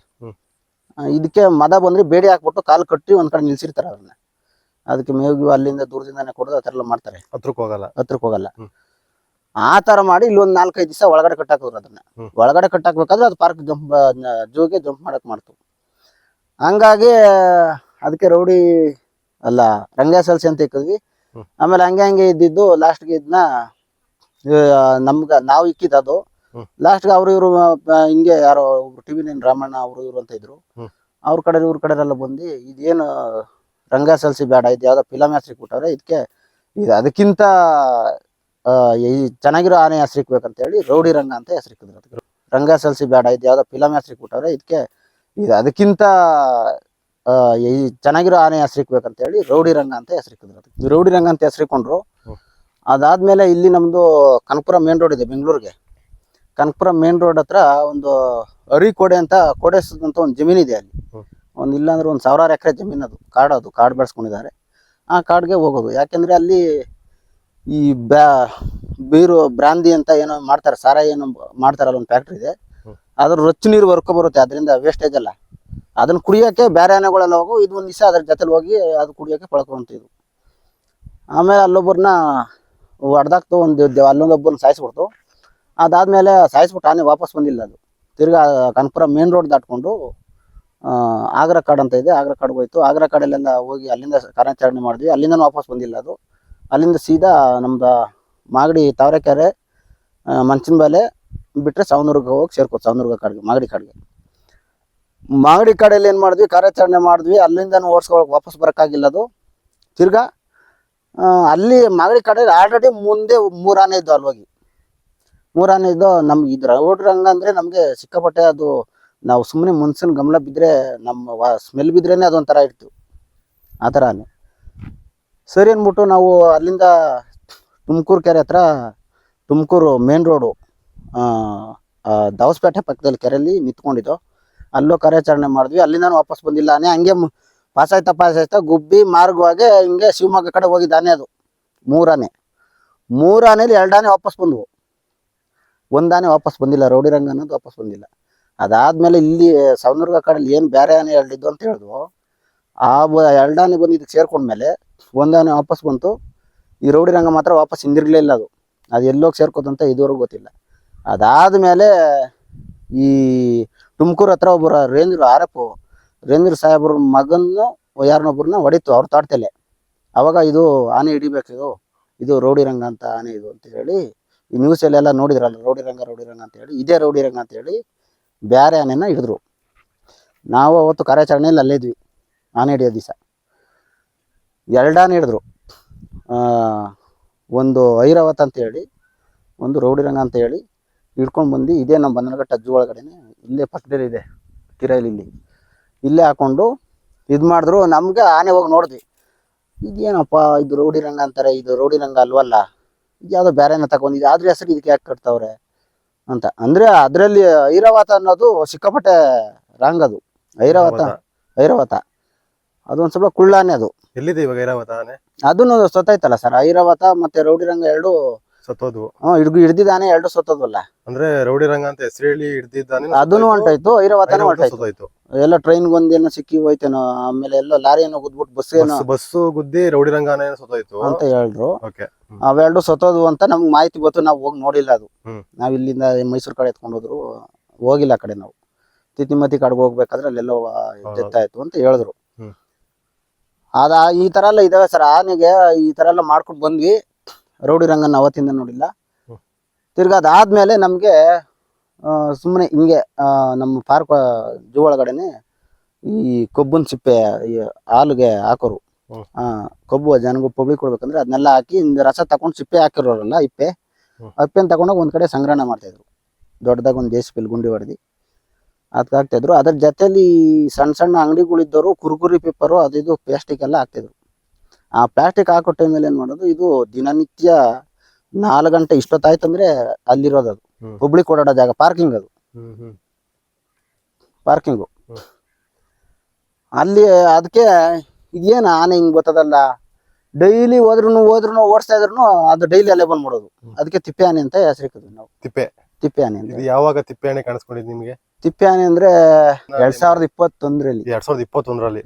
ಇದಕ್ಕೆ ಮದ ಬಂದ್ರೆ ಬೇಡಿ ಹಾಕ್ಬಿಟ್ಟು ಕಾಲು ಕಟ್ಟಿ ಒಂದ್ ಕಡೆ ನಿಲ್ಸಿರ್ತಾರೆ ಅದನ್ನ. ಅದಕ್ಕೆ ಮೇವು ಅಲ್ಲಿಂದ ದೂರದಿಂದಾನೆ ಕೊಡೋದು ಆ ತರ ಎಲ್ಲ ಮಾಡ್ತಾರೆ. ಹತ್ರಕ್ಕೆ ಹೋಗಲ್ಲ. ಆ ತರ ಮಾಡಿ ಇಲ್ಲಿ ಒಂದ್ 4-5 ದಿವಸ ಒಳಗಡೆ ಕಟ್ಟಾಕಿದ್ರು ಅದನ್ನ. ಒಳಗಡೆ ಕಟ್ಟಾಕ್ಬೇಕಾದ್ರೆ ಅದು ಪಾರ್ಕ್ ಜೂಗೆ ಜಂಪ್ ಮಾಡಕ್ ಮಾಡ್ತು. ಹಂಗಾಗಿ ಅದಕ್ಕೆ ರೌಡಿ ಅಲ್ಲ ರಂಗ ಎಸ್ ಎಲ್ ಸಿ ಅಂತ ಇಕ್ಕಿದ್ವಿ. ಆಮೇಲೆ ಹಂಗೆ ಇದ್ದಿದ್ದು ಲಾಸ್ಟ್ಗೆ ಇದನ್ನ ನಾವು ಇಕ್ಕಿದ್ದು ಅದು. ಲಾಸ್ಟ್ಗೆ ಅವ್ರು ಇವರು ಹಿಂಗೆ ಯಾರೋ ಒಬ್ರು ಟಿವಿ ನೈನ್ ರಾಮಣ್ಣ ಅವರು ಇವರು ಅಂತ ಇದ್ರು. ಅವ್ರ ಕಡೆ ಇವ್ರ ಕಡೆ ಎಲ್ಲ ಬಂದು ಇದೇನು ರಂಗ ಎಸ್ ಎಲ್ ಸಿ ಬೇಡ, ಇದು ಯಾವ್ದೋ ಫಿಲಮ್ ಹೆಸರು ಕೊಟ್ಟವ್ರೆ, ಇದಕ್ಕೆ ಇದು ಅದಕ್ಕಿಂತ ಚೆನ್ನಾಗಿರೋ ಆನೆ ಹೆಸರಿಕ್ಬೇಕಂತ ಹೇಳಿ ರೌಡಿ ರಂಗ ಅಂತ ಹೆಸರಿಕ್ಕಿದ್ರು ಅದಕ್ಕೆ. ರಂಗ ಎಸ್ ಎಲ್ ಸಿ ಬೇಡ, ಇದು ಯಾವ್ದೋ ಫಿಲಮ್ ಹೆಸರು ಕೊಟ್ಟವ್ರೆ, ಇದಕ್ಕೆ ಇದು ಅದಕ್ಕಿಂತ ಚೆನ್ನಾಗಿರೋ ಆನೆ ಹೆಸರಿಕ್ಬೇಕಂತ ಹೇಳಿ ರೌಡಿ ರಂಗ ಅಂತ ಹೆಸರಿಕ್ಕಿದ್ರು ಅದಕ್ಕೆ. ರೌಡಿ ರಂಗ ಅಂತ ಹೆಸರಿಕೊಂಡ್ರು. ಅದಾದ್ಮೇಲೆ ಇಲ್ಲಿ ನಮ್ದು ಕನಕಪುರ ಮೇನ್ ರೋಡ್ ಇದೆ ಬೆಂಗಳೂರಿಗೆ. ಕನಕಪುರ ಮೇನ್ ರೋಡ್ ಹತ್ರ ಒಂದು ಅರಿಕೋಡೆ ಅಂತ ಕೋಡೆಸಂತ ಒಂದು ಜಮೀನ್ ಇದೆ ಅಲ್ಲಿ. ಒಂದು ಇಲ್ಲಾಂದ್ರೆ 1000 ಎಕರೆ ಜಮೀನು. ಅದು ಕಾಡು ಬೆಳೆಸ್ಕೊಂಡಿದ್ದಾರೆ. ಆ ಕಾಡ್ಗೆ ಹೋಗೋದು. ಯಾಕೆಂದ್ರೆ ಅಲ್ಲಿ ಈ ಬೀರು ಬ್ರಾಂದಿ ಅಂತ ಏನೋ ಮಾಡ್ತಾರೆ, ಸಾರಾಯಿ ಏನೋ ಮಾಡ್ತಾರಲ್ಲ, ಒಂದು ಫ್ಯಾಕ್ಟ್ರಿ ಇದೆ. ಅದ್ರ ರೊಚ್ಚು ನೀರು ಹೊರ್ಕೊ ಬರುತ್ತೆ, ಅದರಿಂದ ವೇಸ್ಟೇಜ್ ಎಲ್ಲ. ಅದನ್ನ ಕುಡಿಯೋಕೆ ಬೇರೆ ಆನೆಗಳೆಲ್ಲ ಹೋಗು, ಇದು ಒಂದು ದಿವಸ ಅದ್ರ ಜೊತೆಲಿ ಹೋಗಿ ಅದು ಕುಡಿಯೋಕೆ ಪಳ್ಕೊಂತಿದ್ವು. ಆಮೇಲೆ ಅಲ್ಲೊಬ್ಬರನ್ನ ಹೊಡೆದಾಕ್ತು, ಅಲ್ಲೊಂದೊಬ್ಬರನ್ನ ಸಾಯಿಸ್ಬಿಡ್ತು. ಅದಾದ್ಮೇಲೆ ಸಾಯಿಸ್ಬಿಟ್ಟು ಆನೆ ವಾಪಸ್ ಬಂದಿಲ್ಲ. ಅದು ತಿರ್ಗಾ ಕನಕಪುರ ಮೇನ್ ರೋಡ್ ದಾಟ್ಕೊಂಡು ಆಗ್ರಾ ಕಾಡು ಅಂತ ಇದೆ, ಆಗ್ರಾ ಕಾಡ್ಗೆ ಹೋಯ್ತು. ಆಗ್ರಾ ಕಾಡಲ್ಲೆಲ್ಲ ಹೋಗಿ ಅಲ್ಲಿಂದ ಕಾರ್ಯಾಚರಣೆ ಮಾಡಿದ್ವಿ. ಅಲ್ಲಿಂದ ವಾಪಸ್ ಬಂದಿಲ್ಲ ಅದು. ಅಲ್ಲಿಂದ ಸೀದಾ ನಮ್ದು ಮಾಗಡಿ ತಾವರೆಕೆರೆ ಮಂಚನಬಾಲೆ ಬಿಟ್ಟರೆ ಸಾವನೂರ್ಗೆ ಹೋಗಿ ಸೇರ್ಕೋದು. ಸಾವನೂರ್ಗ ಕಾಡಿಗೆ, ಮಾಗಡಿ ಕಾಡಲ್ಲಿ ಏನು ಮಾಡಿದ್ವಿ, ಕಾರ್ಯಾಚರಣೆ ಮಾಡಿದ್ವಿ. ಅಲ್ಲಿಂದ ಓಡಿಸ್ಕೊಳಕ್ಕೆ ವಾಪಸ್ ಬರೋಕ್ಕಾಗಿಲ್ಲ ಅದು. ತಿರ್ಗಾ ಅಲ್ಲಿ ಮಾಗಡಿ ಕಾಡಲ್ಲಿ ಆಲ್ರೆಡಿ ಮುಂದೆ 3 ಆನೆ ಇದ್ದು. ಅಲ್ಲಿ ಹೋಗಿ 3 ಆನೆ ಇದ್ದು. ನಮ್ಗೆ ಇದು ರೌಡಿ ರಂಗ ಅಂದರೆ ನಮಗೆ ಸಿಕ್ಕಾಪಟ್ಟೆ. ಅದು ನಾವು ಸುಮ್ಮನೆ ಮುನ್ಸಿನ ಗಮನ ಬಿದ್ದರೆ, ನಮ್ಮ ಸ್ಮೆಲ್ ಬಿದ್ರೇನೆ ಅದೊಂಥರ ಇತ್ತು, ಆ ಥರ ಆನೆ. ಸರಿ ಅಂದ್ಬಿಟ್ಟು ನಾವು ಅಲ್ಲಿಂದ ತುಮಕೂರು ಕೆರೆ ಹತ್ರ, ತುಮಕೂರು ಮೇನ್ ರೋಡು ದಾವಸ್ಪೇಟೆ ಪಕ್ಕದಲ್ಲಿ ಕೆರೆಯಲ್ಲಿ ನಿಂತ್ಕೊಂಡಿದ್ದು. ಅಲ್ಲೋ ಕಾರ್ಯಾಚರಣೆ ಮಾಡಿದ್ವಿ. ಅಲ್ಲಿಂದ ವಾಪಸ್ ಬಂದಿಲ್ಲ ಆನೆ. ಹಂಗೆ ಪಾಸಾಯ್ತಾ ಗುಬ್ಬಿ ಮಾರ್ಗವಾಗಿ ಹಿಂಗೆ ಶಿವಮೊಗ್ಗ ಕಡೆ ಹೋಗಿದ್ದ ಆನೆ ಅದು. 3 ಆನೆ. 3 ಆನೆಯಲ್ಲಿ 2 ಆನೆ ವಾಪಸ್ ಬಂದವು. 1 ಆನೆ ವಾಪಸ್ ಬಂದಿಲ್ಲ, ರೌಡಿ ರಂಗ ಅನ್ನೋದು ವಾಪಸ್ ಬಂದಿಲ್ಲ. ಅದಾದ್ಮೇಲೆ ಇಲ್ಲಿ ಸಾವನೂರ್ಗ ಕಾಡಲ್ಲಿ ಏನು ಬೇರೆ ಆನೆ ಹೇಳಿದ್ದು ಅಂತ ಹೇಳಿದ್ವು, ಆ 2 ಆನೆ ಬಂದು ಇದಕ್ಕೆ ಸೇರ್ಕೊಂಡ್ಮೇಲೆ 1 ಆನೆ ವಾಪಸ್ ಬಂತು. ಈ ರೌಡಿ ರಂಗ ಮಾತ್ರ ವಾಪಸ್ ಹಿಂದಿರ್ಗಲೇ ಇಲ್ಲ. ಅದು ಎಲ್ಲೋಗಿ ಸೇರ್ಕೋದಂತ ಇದುವರೆಗೂ ಗೊತ್ತಿಲ್ಲ. ಅದಾದ್ಮೇಲೆ ಈ ತುಮಕೂರು ಹತ್ರ ಒಬ್ಬರ ರೇಂದ್ರ ಸಾಹೇಬ್ರ ಮಗನ್ನು ಯಾರನ್ನೊಬ್ಬರನ್ನ ಹೊಡಿತು ಅವ್ರ ತಾಡ್ತಲೆ. ಅವಾಗ ಇದು ಆನೆ ಹಿಡಿಬೇಕು, ಇದು ರೌಡಿ ರಂಗ ಅಂತ ಆನೆ ಇದು ಅಂತ ಹೇಳಿ ಈ ನ್ಯೂಸಲ್ಲೆಲ್ಲ ನೋಡಿದ್ರಲ್ಲ, ರೌಡಿ ರಂಗ ಅಂತ ಹೇಳಿ, ಇದೇ ರೌಡಿ ರಂಗ ಅಂತ ಹೇಳಿ ಬೇರೆ ಆನೆನ ಹಿಡಿದ್ರು. ನಾವು ಅವತ್ತು ಕಾರ್ಯಾಚರಣೆಯಲ್ಲಿ ಅಲ್ಲೇ ಇದ್ವಿ. ಆನೆ ಹಿಡಿಯೋ ದಿವಸ 2 ಆನೆ ಹಿಡಿದ್ರು. ಒಂದು ಐರಾವತ್ ಅಂತ ಹೇಳಿ, ಒಂದು ರೌಡಿ ರಂಗ ಅಂತ ಹೇಳಿ ಹಿಡ್ಕೊಂಡು ಬಂದು ಇದೇ ನಮ್ಮ ಬನ್ನಲಘಟ್ಟ ಜೂ ಒಳಗಡೆನೆ, ಇಲ್ಲೇ ಪಕ್ಕದಲ್ಲಿ ಇದೆ ಕಿರಾಯಿಲಿ, ಇಲ್ಲೇ ಹಾಕೊಂಡು ಇದು ಮಾಡಿದ್ರು. ನಮ್ಗೆ ಆನೆ ಹೋಗಿ ನೋಡಿದ್ವಿ, ಇದೇನಪ್ಪ ಇದು ರೌಡಿ ರಂಗ ಅಂತಾರೆ, ಇದು ರೌಡಿ ರಂಗ ಅಲ್ವಲ್ಲ, ಇದು ಯಾವುದೋ ಬೇರೆನ ತಗೊಂಡಿದ್ದು, ಆದ್ರೆ ಹೆಸರು ಇದಕ್ಕೆ ಯಾಕೆ ಕಟ್ತವ್ರೆ ಅಂತ. ಅಂದ್ರೆ ಅದರಲ್ಲಿ ಐರಾವತ ಅನ್ನೋದು ಸಿಕ್ಕಾಪಟ್ಟೆ ರಾಂಗ್. ಅದು ಐರಾವತ ಐರಾವತ ಅದು ಒಂದ್ ಸ್ವಲ್ಪ ಕುಳ್ಳಾನೆ. ಅದು ಎಲ್ಲಿದೆ ಇವಾಗ ಐರಾವತ ಆನೆ? ಅದನ್ನು ಸೊತ್ತೈತಲ್ಲ ಸರ್. ಐರಾವತ ಮತ್ತೆ ರೌಡಿ ರಂಗ ಎರಡು ಸತ್ತೋದ್ವು. ಹಿಡ್ದಿದ್ದಾನೆ, ಎರಡು ಸೊತ್ತದ್ವಲ್ಲ. ಅಂದ್ರೆ ರೌಡಿ ರಂಗ ಅಂತ ಹೆಸರು ಹೇಳಿ ಹಿಡ್ದಿದ್ದಾನೆ, ಅದನ್ನು ಹೊಂಟಾಯ್ತು, ಐರಾವತನೂ ಹೊಂಟಾಯ್ತು. ಸತ್ತೋಯ್ತು. ಎಲ್ಲ ಟ್ರೈನ್ಗೆ ಒಂದೇನೋ ಸಿಕ್ಕಿ ಹೋಯ್ತೇನೋ, ಆಮೇಲೆ ಎಲ್ಲ ಲಾರಿ ಏನೋ ಗುದ್ಬಿಟ್ಟು ಬಸ್ ಏನೋ ಬಸ್ಸು ಗುದ್ದಿ ರೌಡಿ ರಂಗ ಆನೆ ಸತ್ತೋಯ್ತು ಅಂತ ಹೇಳಿದ್ರು. ಓಕೆ. ಅವೆರಡು ಸತ್ತೋದ್ವು ಅಂತ ನಮ್ಗೆ ಮಾಹಿತಿ ಗೊತ್ತು. ನಾವು ಹೋಗಿ ನೋಡಿಲ್ಲ ಅದು. ಹ್ಮ್. ನಾವ್ ಇಲ್ಲಿಂದ ಮೈಸೂರು ಕಡೆ ಎತ್ಕೊಂಡು ಹೋದ್ರು, ಹೋಗಿಲ್ಲ ಆ ಕಡೆ. ನಾವು ತಿತಿಮತಿ ಕಡೆಗೆ ಹೋಗ್ಬೇಕಾದ್ರೆ ಅಲ್ಲೆಲ್ಲೋ ಡೆತ್ ಆಯ್ತು ಅಂತ ಹೇಳಿದ್ರು. ಹ್ಮ್. ಅದ ಈ ತರ ಎಲ್ಲ ಇದಾವೆ ಸರ್. ಆನೆಗೆ ಈ ತರ ಎಲ್ಲ ಮಾಡ್ಕೊಂಡು ಬಂದ್ವಿ. ರೌಡಿ ರಂಗನ ಅವತ್ತಿಂದ ನೋಡಿಲ್ಲ. ತಿರ್ಗಾ ಅದಾದ್ಮೇಲೆ ನಮ್ಗೆ ಸುಮ್ಮನೆ ಹಿಂಗೆ ನಮ್ಮ ಪಾರ್ಕ್ ಜೂ ಒಳಗಡೆನೆ ಈ ಕೊಬ್ಬನ್ ಸಿಪ್ಪೆ ಈ ಹಾಲಿಗೆ ಹಾಕೋರು. ಕೊಬ್ಬು ಜನಗೂ ಪಬ್ಲಿಕ್ ಕೊಡ್ಬೇಕಂದ್ರೆ ಅದನ್ನೆಲ್ಲ ಹಾಕಿ ರಸ ತಗೊಂಡು ಸಿಪ್ಪೆ ಹಾಕಿರೋರಲ್ಲ, ಅಪ್ಪೆನ ತಗೊಂಡೋಗಿ ಒಂದ್ ಕಡೆ ಸಂಗ್ರಹಣೆ ಮಾಡ್ತಾ ಇದ್ರು. ದೊಡ್ಡದಾಗ ಒಂದು JCB ಗುಂಡಿ ಹೊಡೆದಿ ಅದಕ್ಕೆ ಹಾಕ್ತಿದ್ರು. ಅದ್ರ ಜೊತೆಲಿ ಸಣ್ಣ ಸಣ್ಣ ಅಂಗಡಿಗಳಿದ್ದವರು ಕುರ್ಕುರಿ ಪೇಪರು ಅದು ಇದು ಪ್ಲಾಸ್ಟಿಕ್ ಎಲ್ಲ ಹಾಕ್ತಿದ್ರು. ಆ ಪ್ಲಾಸ್ಟಿಕ್ ಹಾಕೋ ಟೈಮಲ್ಲಿ ಏನ್ ಮಾಡೋದು, ಇದು ದಿನನಿತ್ಯ 4 ಗಂಟೆ ಇಷ್ಟೊತ್ತಾಯ್ತಂದ್ರೆ ಅಲ್ಲಿರೋದು. ಅದು ಪಬ್ಲಿಕ್ ಓಡಾಡೋ ಜಾಗ, ಪಾರ್ಕಿಂಗ್. ಅದು ಪಾರ್ಕಿಂಗು ಅಲ್ಲಿ. ಅದಕ್ಕೆ ಇದೇನು ಆನೆ ಹಿಂಗ್ ಗೊತ್ತದಲ್ಲ, ಡೈಲಿ ಹೋದ್ರು ಓಡಿಸ್ತಾ ಇದ್ರು ಅದು ಡೈಲಿ ಅಲ್ಲೇ ಬಂದ್ ಮಾಡೋದು. ಅದಕ್ಕೆ ತಿಪ್ಪೆ ಆನೆ ಅಂತ ಹೆಸರಿಕ್ಕಿದ್ವಿ ನಾವು. ತಿಪ್ಪೆ ಆನೆ ಅಂದ್ರೆ ಯಾವಾಗ ತಿಪ್ಪೆ ಆನೆ ಕಾಣಿಸ್ಕೊಂಡಿದ್ ನಿಮ್ಗೆ? ತಿಪ್ಪೆ ಆನೆ ಅಂದ್ರೆ 2021ರಲ್ಲಿ. 2021ರಲ್ಲಿ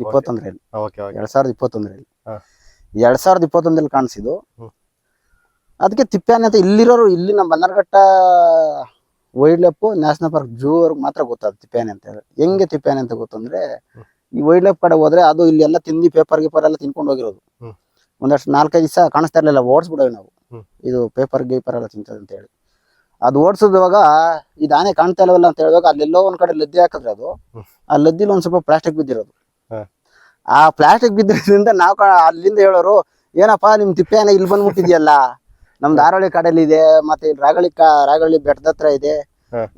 2021ರಲ್ಲಿ ಕಾಣಿಸಿದ್ದು. ಅದಕ್ಕೆ ತಿಪ್ಪೆ ಆನೆ ಅಂತ ಇಲ್ಲಿರೋರು, ಇಲ್ಲಿ ನಮ್ಮ Bannerghatta wild life national park zoo ಅವ್ರಿಗೆ ಮಾತ್ರ ಗೊತ್ತಾದ ತಿಪ್ಪೆ ಆನೆ ಅಂತ. ಹೆಂಗೆ ತಿಪ್ಪೆ ಆನೆ ಅಂತ ಗೊತ್ತಂದ್ರೆ, ಈ ವೈಲ್ಡ್ ಲೈಫ್ ಕಡೆ ಹೋದ್ರೆ ಅದು ಇಲ್ಲಿ ಎಲ್ಲ ತಿಂದು ಪೇಪರ್ ಗೀಪರ್ ಎಲ್ಲ ತಿನ್ಕೊಂಡು ಹೋಗಿರೋದು. ಒಂದಷ್ಟು 4-5 ದಿವಸ ಕಾಣಿಸ್ತಾ ಇರ್ಲಿಲ್ಲ, ಓಡಿಸ್ಬಿಡೋವಿ ನಾವು. ಇದು ಪೇಪರ್ ಗೀಪರ್ ಎಲ್ಲ ತಿಂತದೆ ಅಂತ ಹೇಳಿ ಅದು ಓಡಿಸಿದವಾಗ ಇದು ಆನೆ ಕಾಣ್ತಾ ಇಲ್ಲವಲ್ಲ ಅಂತ ಹೇಳುವಾಗ ಅಲ್ಲೆಲ್ಲೋ ಒಂದ್ ಕಡೆ ಲದ್ದಿ ಹಾಕಿದ್ರೆ ಅದು ಆ ಲದ್ದಿಲಿ ಒಂದ್ ಸ್ವಲ್ಪ ಪ್ಲಾಸ್ಟಿಕ್ ಬಿದ್ದಿರೋದು. ಆ ಪ್ಲಾಸ್ಟಿಕ್ ಬಿದ್ದಿರೋದ್ರಿಂದ ನಾವು ಅಲ್ಲಿಂದ ಹೇಳೋರು, ಏನಪ್ಪಾ ನಿಮ್ ತಿಪ್ಪೆ ಆನೆ ಇಲ್ಲಿ ಬಂದ್ಬಿಟ್ಟಿದ್ಯಲ್ಲ, ನಮ್ದು ಆರೋಳಿ ಕಾಡಲ್ಲಿ ಇದೆ, ಮತ್ತೆ ರಾಗಳ್ಳಿ ಬೆಟ್ಟದ ಹತ್ರ ಇದೆ,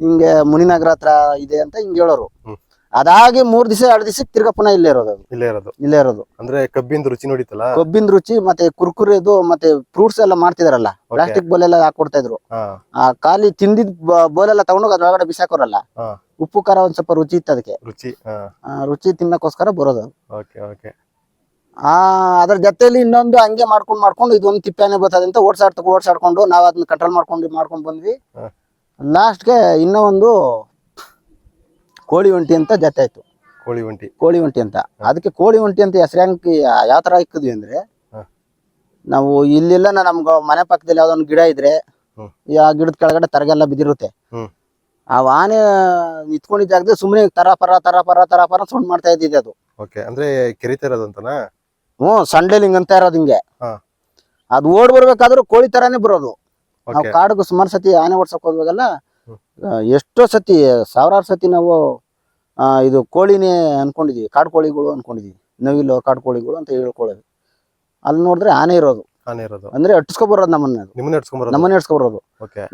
ಹಿಂಗೆ ಮುನಿನಗರ ಹತ್ರ ಇದೆ ಅಂತ ಹಿಂಗೆ ಹೇಳೋರು. ಅದಾಗಿ 3 ದಿವಸ 2 ದಿವಸಕ್ಕೆ ತಿರ್ಗಾ ಪುನಃ ಇಲ್ಲೇ ಇರೋದು. ಅಂದ್ರೆ ಕಬ್ಬಿಂದ ರುಚಿ ನೋಡಿತಲ್ಲ, ಕಬ್ಬಿನ ರುಚಿ ಮತ್ತೆ ಕುರ್ಕುರಿದು ಮತ್ತೆ ಫ್ರೂಟ್ಸ್ ಎಲ್ಲ ಮಾಡ್ತಿದಾರಲ್ಲ, ಪ್ಲಾಸ್ಟಿಕ್ ಬೋಲ್ ಎಲ್ಲ ಹಾಕೊಡ್ತಾ ಇದ್ರು. ಆ ಖಾಲಿ ತಿಂದಿದ್ ಬೋಲ್ ಎಲ್ಲ ತಗೊಂಡೋಗಿ ಅದ್ರೊಳಗಡೆ ಬಿಸಾಕೋರಲ್ಲ, ಉಪ್ಪು ಖಾರ ಒಂದ್ ಸ್ವಲ್ಪ ರುಚಿ ಇತ್ತು ಅದಕ್ಕೆ. ರುಚಿ ತಿನ್ನಕ್ಕೋಸ್ಕರ ಬರೋದು. ಅದ್ರ ಜೊತೆಲಿ ಇನ್ನೊಂದು ಹಂಗೆ ಮಾಡ್ಕೊಂಡು ಇದೊಂದು ತಿಪ್ಪೆ ಆನೆ ಬರ್ತದೆ ಅಂತ ಓಡ್ಸಾಡ್ಕೊಂಡು ನಾವ್ ಅದನ್ನ ಕಂಟ್ರೋಲ್ ಮಾಡ್ಕೊಂಡು ಬಂದ್ವಿ. ಲಾಸ್ಟ್ಗೆ ಇನ್ನೂ ಒಂದು ಕೋಳಿ ಒಂಟಿ ಅಂತ ಜೊತೆ ಆಯ್ತು. ಕೋಳಿ ಒಂಟಿ ಅಂತ. ಅದಕ್ಕೆ ಕೋಳಿ ಒಂಟಿ ಅಂತ ಹೆಸರು ಯಾವ ತರ ಇಕ್ಕಿದ್ವಿ ಅಂದ್ರೆ, ನಾವು ಇಲ್ಲೆಲ್ಲ ನಮ್ಗ ಮನೆ ಪಕ್ಕದಲ್ಲಿ ಯಾವ್ದೊಂದು ಗಿಡ ಇದ್ರೆ ಆ ಗಿಡದ ಕೆಳಗಡೆ ತರಗೆಲ್ಲ ಬಿದ್ದಿರುತ್ತೆ. ಆ ಆನೆ ನಿಂತ್ಕೊಂಡಿದ್ದ ಜಾಗದಲ್ಲಿ ಸುಮ್ಮನೆ ತರ ಪರ ಸೌಂಡ್ ಮಾಡ್ತಾ ಇದ್ದಿದೆ ಅದು. ಅಂದ್ರೆ ಕೆರಿತಾ ಇರೋದಂತನಾ? ಸಂಡೇಲಿಂಗ್ ಅಂತ ಇರೋದು ಹಿಂಗೆ. ಅದು ಓಡ್ ಬರ್ಬೇಕಾದ್ರೂ ಕೋಳಿ ತರಾನೇ ಬರೋದು. ನಾವು ಕಾಡಿಗೆ ಸುಮಾರು ಸತಿ ಆನೆ ಓಡ್ಸಕ್ ಹೋದ್ವಾಗೆಲ್ಲ ಎಷ್ಟೋ ಸತಿ, 1000 ಸತಿ ನಾವು ಇದು ಕೋಳಿನೇ ಅನ್ಕೊಂಡಿದೀವಿ, ಕಾಡು ಕೋಳಿಗಳು ಅನ್ಕೊಂಡಿದೀವಿ. ನವಿಲು ಕಾಡು ಕೋಳಿಗಳು ಅಂತ ಹೇಳ್ಕೊಳ್ಳೋದು. ಅಲ್ಲಿ ನೋಡಿದ್ರೆ ಆನೆ ಇರೋದು ಅಂದ್ರೆ ಅಟ್ಸ್ಕೊಬರೋದು ನಮ್ಮನ್ನ ಎಡ್ಸ್ಕೊಬರೋದು.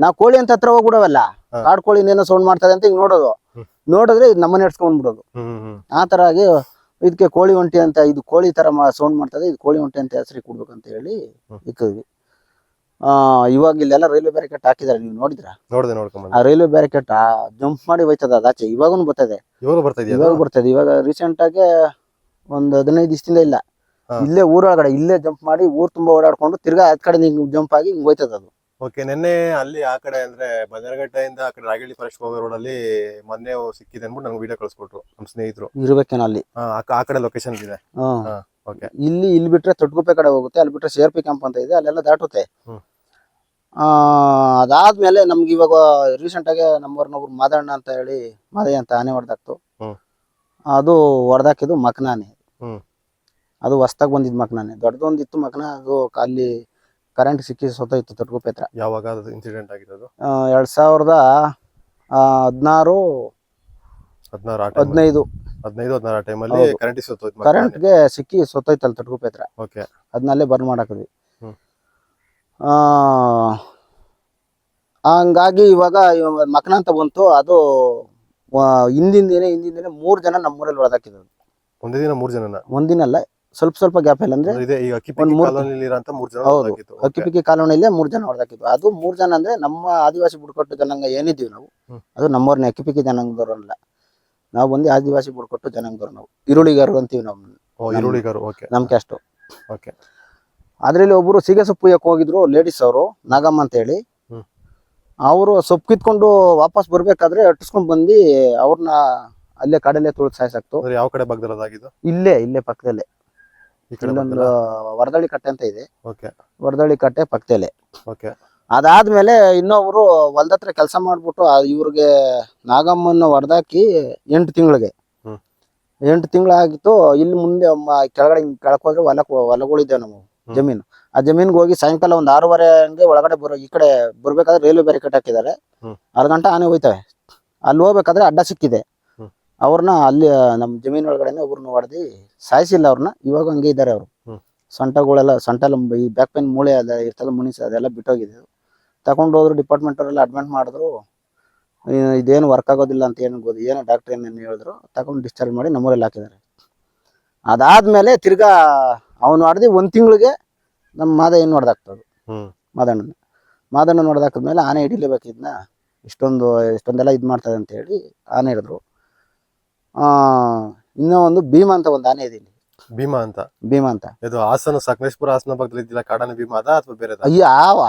ನಾವು ಕೋಳಿ ಅಂತ ಹತ್ರ ಹೋಗ್ಬಿಡವಲ್ಲ, ಕಾಡು ಕೋಳಿ ಏನೋ ಸೌಂಡ್ ಮಾಡ್ತದೆ ಅಂತ ಹಿಂಗ್ ನೋಡಿದ್ರೆ ನಮ್ಮನ್ನ ಎಡ್ಸ್ಕೊಂಡ್ಬಿಡೋದು. ಆ ತರ ಆಗಿ ಇದಕ್ಕೆ ಕೋಳಿ ಒಂಟಿ ಅಂತ, ಇದು ಕೋಳಿ ತರ ಸೌಂಡ್ ಮಾಡ್ತದೆ, ಇದು ಕೋಳಿ ಒಂಟಿ ಅಂತ ಹೆಸರಿಗೆ ಕೊಡ್ಬೇಕಂತ ಹೇಳಿ ಇಕ್ಕಿದ್ವಿ. ಇವಾಗ ಇಲ್ಲೆಲ್ಲ ರೈಲ್ವೆ ಬ್ಯಾರಿಕೇಡ್ ಹಾಕಿದಾರೆ, ನೀವು ನೋಡಿದ್ರ? ಆ ರೈಲ್ವೆ ಬ್ಯಾರಿಕೇಡ್ ಜಂಪ್ ಮಾಡಿ ಹೋಯ್ತದ ಅದಾಚೆ. ಇವಾಗೂ ಬರ್ತದೆ. ಇವಾಗ ರೀಸೆಂಟ್ ಆಗಿ ಒಂದು 15 ದಿವಸದಿಂದ ಇಲ್ಲ, ಇಲ್ಲೇ ಊರೊಳಗಡೆ ಇಲ್ಲೇ ಜಂಪ್ ಮಾಡಿ ಊರ್ ತುಂಬಾ ಓಡಾಡ್ಕೊಂಡು ತಿರ್ಗಾ ಅದ್ ಕಡೆ ಜಂಪ್ ಆಗಿ ಹಿಂಗ್ ಹೋಯ್ತದ ಅದು. ನೆನ್ನೆ ಅಲ್ಲಿ ಆ ಕಡೆ ಅಂದ್ರೆ ಬನ್ನರಘಟ್ಟದಿಂದ ಆ ಕಡೆ ರಾಗಳ್ಳಿ ಫಾರೆಸ್ಟ್ ಹೋಗೋ ರೋಡ್ ಅಲ್ಲಿ ಮೊನ್ನೆ ಸಿಕ್ಕಿದೆ ಅನ್ಬಿಟ್ಟು ನಂಗೆ ವಿಡಿಯೋ ಕಳ್ಸಿಕೊಟ್ರು ನಮ್ಮ ಸ್ನೇಹಿತರು. ಇರ್ಬೇಕೇನೋ ಅಲ್ಲಿ. ಆ ಕಡೆ ಲೊಕೇಶನ್ ಇದೆ. ಇಲ್ಲಿ ಬಿಟ್ರೆ ತೊಟ್ಗುಪ್ಪೆ ಕಡೆ ಹೋಗುತ್ತೆ, ಅಲ್ಲಿ ಬಿಟ್ರೆ CRP ಕ್ಯಾಂಪ್ ಅಂತ ಇದೆ, ಅಲ್ಲೆಲ್ಲ ದಾಟುತ್ತೆ. ಅದಾದ್ಮೇಲೆ ನಮ್ಗೆ ಇವಾಗ ರೀಸೆಂಟ್ ಆಗಿ ನಮ್ಮೂರ್ನೊಬ್ರು ಮಾದಣ್ಣ ಅಂತ ಹೇಳಿ ಮಾದಯ್ಯ ಅಂತ ಆನೆ ಹೊಡೆದಾಕ್ತು. ಅದು ಹೊಡೆದಾಕಿದ್ದು ಮಕ್ನಾನೆ. ಅದು ಹೊಸ್ದಾಗ್ ಬಂದಿದ್ ಮಕ್ನಾನೆ, ದೊಡ್ಡದೊಂದಿತ್ತು ಮಕ್ನ. ಅದು ಅಲ್ಲಿ ಕರೆಂಟ್ ಸಿಕ್ಕಿ ಸೊತ್ತೋಯ್ತು ತೊಟ್ಗುಪ್ಪೆ ಹತ್ರ. ಯಾವಾಗ ಇನ್ಸಿಡೆಂಟ್ ಆಗಿದ್ದು? 2015 ಟೈಮಲ್ಲಿ ಕರೆಂಟ್ಗೆ ಸಿಕ್ಕಿ ಸೊತ್ತೋಯ್ತಲ್ಲ ತೊಟ್ಗುಪ್ಪೆ ಹತ್ರ. ಅದನ್ನಲ್ಲೇ ಬರ್ನ್ ಮಾಡಾಕಿದ್ವಿ. ಹಂಗಾಗಿ ಇವಾಗ ಮಕ್ನ ಅಂತ ಬಂತು. ಅದು ಹಿಂದಿನ ದಿನ 3 ಜನ ನಮ್ಮೂರಲ್ಲಿ ಹೊಡೆದಾಕಿದ್ರು. ಒಂದೇ ದಿನ 3 ಜನನ? ಒಂದಿನಲ್ಲ, ಸ್ವಲ್ಪ ಸ್ವಲ್ಪ ಗ್ಯಾಪ್ ಇಲ್ಲ ಅಂದ್ರೆ ಇದೆ ಈಗ ಒಂದ್ ಮೂರು ಕಾಲೋನಿಲಿ ಇರೋಂತ 3 ಜನ ಹೌದು. ಹೊಡೆದಾಕಿತ್ತು. ಹಕ್ಕಿಪಿಕ್ಕಿ ಕಾಲೋನಿಯಲ್ಲೇ 3 ಜನ ಹೊಡೆದಾಕಿದ್ವು. ಅದು 3 ಜನ ಅಂದ್ರೆ ನಮ್ಮ ಆದಿವಾಸಿ ಬುಡಕಟ್ಟು ಜನಾಂಗ ಏನಿದ್ದೀವಿ ನಾವು, ಅದು ನಮ್ಮವ್ರನ್ನ ಹಕ್ಕಿಪಿಕ್ಕಿ ಜನಾಂಗದವ್ರಲ್ಲ. ನಾವು ಬಂದು ಆದಿವಾಸಿ ಬುಡಕಟ್ಟು ಜನಾಂಗದವ್ರು. ನಾವು ಈರುಳ್ಳಿಗಾರರು ಅಂತೀವಿ ನಾವು. ಈರುಳ್ಳಿಗಾರು. ಓಕೆ. ನಮ್ ಕ್ಯಾಸ್ಟ್. ಓಕೆ. ಅದ್ರಲ್ಲಿ ಒಬ್ರು ಸೀಗೆ ಸೊಪ್ಪು ಕುಯ್ಯಕ್ ಹೋಗಿದ್ರು ಲೇಡೀಸ್ ಅವರು, ನಾಗಮ್ಮ ಅಂತ ಹೇಳಿ. ಅವರು ಸೊಪ್ಪು ಕಿತ್ಕೊಂಡು ವಾಪಸ್ ಬರ್ಬೇಕಾದ್ರೆ ಅಟ್ಟಿಸ್ಕೊಂಡ್ ಬಂದು ಅವ್ರನ್ನ ಅಲ್ಲೇ ಕಾಡಲ್ಲೇ ತುಳಿದು ಸಾಯ್ಸಾಕ್ತು. ಯಾವ ಕಡೆ ಭಾಗದಲ್ಲಿ ಅದಾಗಿದ್ದು? ಇಲ್ಲೇ ಪಕ್ಕದಲ್ಲೇ ಇಲ್ಲೊಂದು ವರದಳ್ಳಿ ಕಟ್ಟೆ ಅಂತ ಇದೆ. ವರದಳ್ಳಿ ಕಟ್ಟೆ ಪಕ್ಕದಲ್ಲೇ. ಅದಾದ್ಮೇಲೆ ಇನ್ನೊಬ್ರು ಹೊಲ್ದ ಹತ್ರ ಕೆಲಸ ಮಾಡ್ಬಿಟ್ಟು ಇವ್ರಿಗೆ ನಾಗಮ್ಮನ ಹೊಡೆದಾಕಿ 8 ತಿಂಗಳಿಗೆ 8 ತಿಂಗಳಾಗಿತ್ತು. ಇಲ್ಲಿ ಮುಂದೆ ಕೆಳಗಡೆ ಕೆಳಕ್ ಹೋದ್ರೆ ಹೊಲಗಳಿದೆ ನಮ್ಮ ಜಮೀನು. ಆ ಜಮೀನ್ಗೆ ಹೋಗಿ ಸಾಯಂಕಾಲ ಒಂದು 6:30 ಹಂಗೆ ಒಳಗಡೆ ಈ ಕಡೆ ಬರ್ಬೇಕಾದ್ರೆ ರೈಲ್ವೆ ಬ್ಯಾರಿಕೇಡ್ ಹಾಕಿದ್ದಾರೆ. 6 ಗಂಟೆ ಆನೆ ಹೋಯ್ತವೆ. ಅಲ್ಲಿ ಹೋಗ್ಬೇಕಾದ್ರೆ ಅಡ್ಡ ಸಿಕ್ಕಿದೆ. ಅವ್ರನ್ನ ಅಲ್ಲಿ ನಮ್ಮ ಜಮೀನ್ ಒಳಗಡೆ ಒಬ್ರನ್ನ ಹೊಡೆದಿ ಸಾಯಿಸಿಲ್ಲ ಅವ್ರನ್ನ. ಇವಾಗ ಹಂಗೆ ಇದ್ದಾರೆ ಅವರು. ಸೊಂಟಗಳೆಲ್ಲ ಈ ಬ್ಯಾಕ್ ಪೇನ್ ಮೂಳೆ ಅದ ಇರ್ತಲ್ಲ ಮುನಿಸ್ ಅದೆಲ್ಲ ಬಿಟ್ಟೋಗಿದೆ. ತಗೊಂಡು ಹೋದ್ರು ಡಿಪಾರ್ಟ್ಮೆಂಟ್ ಅವರೆಲ್ಲ ಅಡ್ಮಿಟ್ ಮಾಡಿದ್ರು. ಇದೇನು ವರ್ಕ್ ಆಗೋದಿಲ್ಲ ಅಂತ ಏನೋ ಡಾಕ್ಟರ್ ಏನೇನು ಹೇಳಿದ್ರು. ತಗೊಂಡು ಡಿಸ್ಚಾರ್ಜ್ ಮಾಡಿ ನಮ್ಮೂರಲ್ಲಿ ಹಾಕಿದ್ದಾರೆ. ಅದಾದ್ಮೇಲೆ ತಿರ್ಗಾ ಅವ್ನು ಹೊಡೆದಿ 1 ತಿಂಗಳಿಗೆ ನಮ್ಮ ಮಾದ ಏನು ಹೊಡೆದಾಕ್ತದು. ಮಾದಣ್ಣನ ಹೊಡೆದಾಕಿದ್ಮೇಲೆ ಆನೆ ಹಿಡಿಲೇಬೇಕಿದ್ನ ಇಷ್ಟೊಂದೆಲ್ಲ ಇದು ಮಾಡ್ತದೆ ಅಂತ ಹೇಳಿ ಆನೆ ಹಿಡಿದ್ರು. ಇನ್ನೂ ಒಂದು ಭೀಮಾ ಅಂತ ಒಂದು ಆನೆ ಇದೆ ಇಲ್ಲಿ. ಭೀಮಾ ಅಂತ ಇದು ಹಾಸನ ಸಕಲೇಶ್ಪುರ ಹಾಸನ ಭಾಗದಲ್ಲಿ ಇದ್ದಿಲ್ಲ ಕಾಡಾನೆ ಭೀಮಾ ಅದ ಅಥವಾ ಬೇರೆ?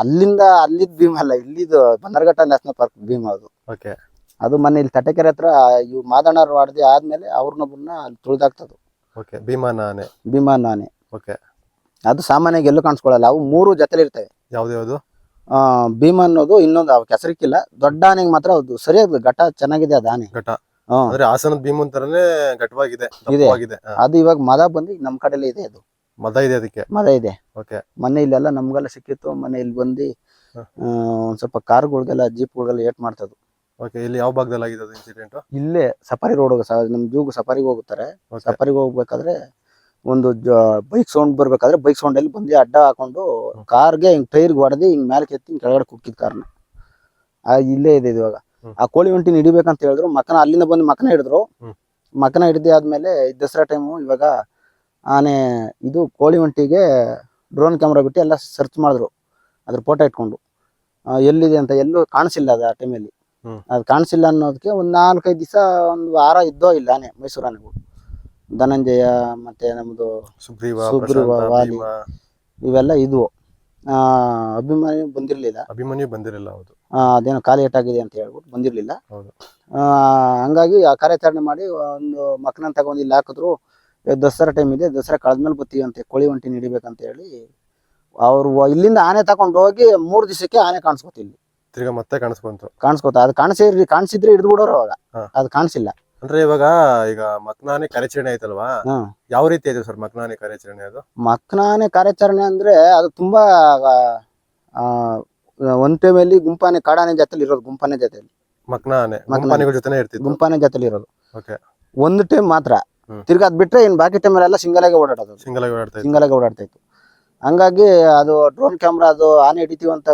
ಅಲ್ಲಿದ್ ಭೀಮಾ ಅಲ್ಲ, ಇಲ್ಲಿದು ಬನ್ನರಘಟ್ಟ ನ್ಯಾಷನಲ್ ಪಾರ್ಕ್ ಭೀಮಾ ಅದು. ಅದು ಮೊನ್ನೆ ಇಲ್ಲಿ ತಟಕೆರೆ ಹತ್ರ ಇವ್ ಮಾದಣ್ಣರು ಹೊಡೆದಿ ಆದ್ಮೇಲೆ ಅವ್ರನ್ನೊಬ್ಬರನ್ನ ಅಲ್ಲಿ ತುಳಿದಾಕ್ತದು. ಭೀಮಾನ ಆನೆ. ಅದು ಸಾಮಾನ್ಯವಾಗಿ ಎಲ್ಲೂ ಕಾಣಿಸ್ಕೊಳ್ಳಲ್ಲ. ಅವು 3 ಜೊತೆಲಿ ಇರ್ತವೆ. ಯಾವ್ದು? ಭೀಮಾ ಅನ್ನೋದು ಇನ್ನೊಂದು ಅವ್ ಹೆಸರಿಕ್ಕಿಲ್ಲ. ದೊಡ್ಡ ಆನೆಗೆ ಮಾತ್ರ ಅದು ಸರಿಯಾದ ಘಟ ಚೆನ್ನಾಗಿದೆ. ಅದು ಆನೆ ಹಾಸನದ ಭೀಮನ್ ತರನೇ ಘಟವಾಗಿದೆ. ಅದು ಇವಾಗ ಮದ ಬಂದು ನಮ್ ಕಡೆಲ್ಲ ಇದೆ. ಅದು ಮದ ಇದೆ, ಅದಕ್ಕೆ ಮದ ಇದೆ. ಮೊನ್ನೆ ಇಲ್ಲೆಲ್ಲ ನಮ್ಗೆಲ್ಲ ಸಿಕ್ಕಿತ್ತು. ಮೊನ್ನೆ ಇಲ್ಲಿ ಬಂದು ಒಂದ್ ಸ್ವಲ್ಪ ಕಾರ್ಗಳಿಗೆಲ್ಲ ಜೀಪ್ಗಳಿಗೆಲ್ಲ ಏಟ್ ಮಾಡ್ತದ್ದು. ಇಲ್ಲಿ ಯಾವ ಭಾಗದಲ್ಲಿ ಆಗಿದೆ ಇನ್ಸಿಡೆಂಟ್? ಇಲ್ಲೇ ಸಫಾರಿ ರೋಡ್ ನಮ್ ಜೂಗ್ ಸಫಾರಿಗೆ ಹೋಗುತ್ತಾರೆ. ಸಫಾರಿಗೆ ಹೋಗ್ಬೇಕಾದ್ರೆ ಒಂದು ಬೈಕ್ ಸೌಂಡ್ ಬರ್ಬೇಕಾದ್ರೆ ಬೈಕ್ ಸೌಂಡ್ ಅಲ್ಲಿ ಬಂದು ಅಡ್ಡ ಹಾಕೊಂಡು ಕಾರ್ಗೆ ಹಿಂಗ್ ಟೈರ್ಗೆ ಹೊಡೆದಿ ಹಿಂಗ್ ಮೇಲೆ ಕೆತ್ತಿ ಹಿಂಗ್ ಕೆಳಗಡೆ ಕುಕ್ಕಿದ್ ಕಾರ್ನ. ಇಲ್ಲೇ ಇದೆ ಇವಾಗ. ಆ ಕೋಳಿ ಒಂಟಿನ ಹಿಡಿಬೇಕಂತ ಹೇಳಿದ್ರು. ಅಲ್ಲಿಂದ ಬಂದು ಮಕನ ಹಿಡಿದ್ರು. ಮಕನ ಹಿಡ್ದಿ ಆದ್ಮೇಲೆ ದಸರಾ ಟೈಮು ಇವಾಗ ಆನೆ ಇದು ಕೋಳಿ ಒಂಟಿಗೆ ಡ್ರೋನ್ ಕ್ಯಾಮ್ರಾ ಬಿಟ್ಟು ಎಲ್ಲ ಸರ್ಚ್ ಮಾಡಿದ್ರು. ಅದ್ರ ಫೋಟೋ ಇಟ್ಕೊಂಡು ಎಲ್ಲಿದೆ ಅಂತ ಎಲ್ಲೂ ಕಾಣಿಸಿಲ್ಲ. ಅದು ಆ ಟೈಮಲ್ಲಿ ಅದು ಕಾಣಿಸಿಲ್ಲ ಅನ್ನೋದಕ್ಕೆ ಒಂದು 4-5 ದಿವಸ ಒಂದು ವಾರ ಇದ್ದೋ ಇಲ್ಲ ಆನೆ. ಮೈಸೂರು ಆನೆಗಳು ಧನಂಜಯ ಮತ್ತೆ ನಮ್ದು ಸುಗ್ರೀವ ವಾಲಿ ಇವೆಲ್ಲ ಇದ್ವು. ಅಭಿಮನ್ಯು ಬಂದಿರ್ಲಿಲ್ಲ. ಹೌದು. ಅದೇನೋ ಖಾಲಿ ಏಟಾಗಿದೆ ಅಂತ ಹೇಳ್ಬಿಟ್ಟು ಬಂದಿರ್ಲಿಲ್ಲ. ಹಂಗಾಗಿ ಆ ಕಾರ್ಯಾಚರಣೆ ಮಾಡಿ ಒಂದು ಮಕ್ಕಳನ್ನ ತಗೊಂಡು ಇಲ್ಲಿ ಹಾಕಿದ್ರು. ದಸರಾ ಟೈಮ್ ಇದೆ, ದಸರಾ ಕಳೆದ್ಮೇಲೆ ಬರ್ತೀವಿ ಅಂತ ಕೋಳಿ ಒಂಟಿನ ಹಿಡಿಬೇಕಂತ ಹೇಳಿ ಅವ್ರು ಇಲ್ಲಿಂದ ಆನೆ ತಗೊಂಡು ಹೋಗಿ 3 ದಿವಸಕ್ಕೆ ಆನೆ ಕಾಣಿಸ್ಕೊತ ಇಲ್ಲಿ ತಿರ್ಗಾ ಮತ್ತೆ ಕಾಣಿಸ್ಕೊತ. ಅದು ಕಾಣಿಸಿದ್ರೆ ಹಿಡಿದು ಬಿಡೋರು. ಅವಾಗ ಅದು ಕಾಣಿಸಿಲ್ಲ. ಅಂದ್ರೆ ಇವಾಗ ಈಗ ಮಕ್ನಾನೆ ಕಾರ್ಯಾಚರಣೆ ಆಯ್ತಲ್ವಾ, ಯಾವ ರೀತಿ ಇದೆ ಸರ್ ಮಕ್ನಾನೆ ಕಾರ್ಯಾಚರಣೆ? ಅದು ಮಕ್ನಾನೆ ಕಾರ್ಯಾಚರಣೆ ಅಂದ್ರೆ ಅದು ತುಂಬಾ ಒಂದ್ ಟೈಮಲ್ಲಿ ಗುಂಪಾನೆ ಕಾಡಾನೆ ಜೊತೆಲಿ ಇರೋದು. ಗುಂಪಾನೆ ಜೊತೆಲಿ ಗುಂಪಾನೆ ಜೊತೆಲಿ ಇರೋದು ಒಂದು ಟೈಮ್ ಮಾತ್ರ. ತಿರ್ಗಾ ಅದ್ ಬಿಟ್ರೆ ಇನ್ ಬಾಕಿ ಟೈಮ್ ಎಲ್ಲ ಸಿಂಗಲ್ ಆಗಿ ಓಡಾಡೋದು. ಓಡಾಡ್ತಾ ಇತ್ತು. ಹಂಗಾಗಿ ಅದು ಡ್ರೋನ್ ಕ್ಯಾಮ್ರಾ ಅದು ಆನೆ ಹಿಡಿತೀವಿ ಅಂತ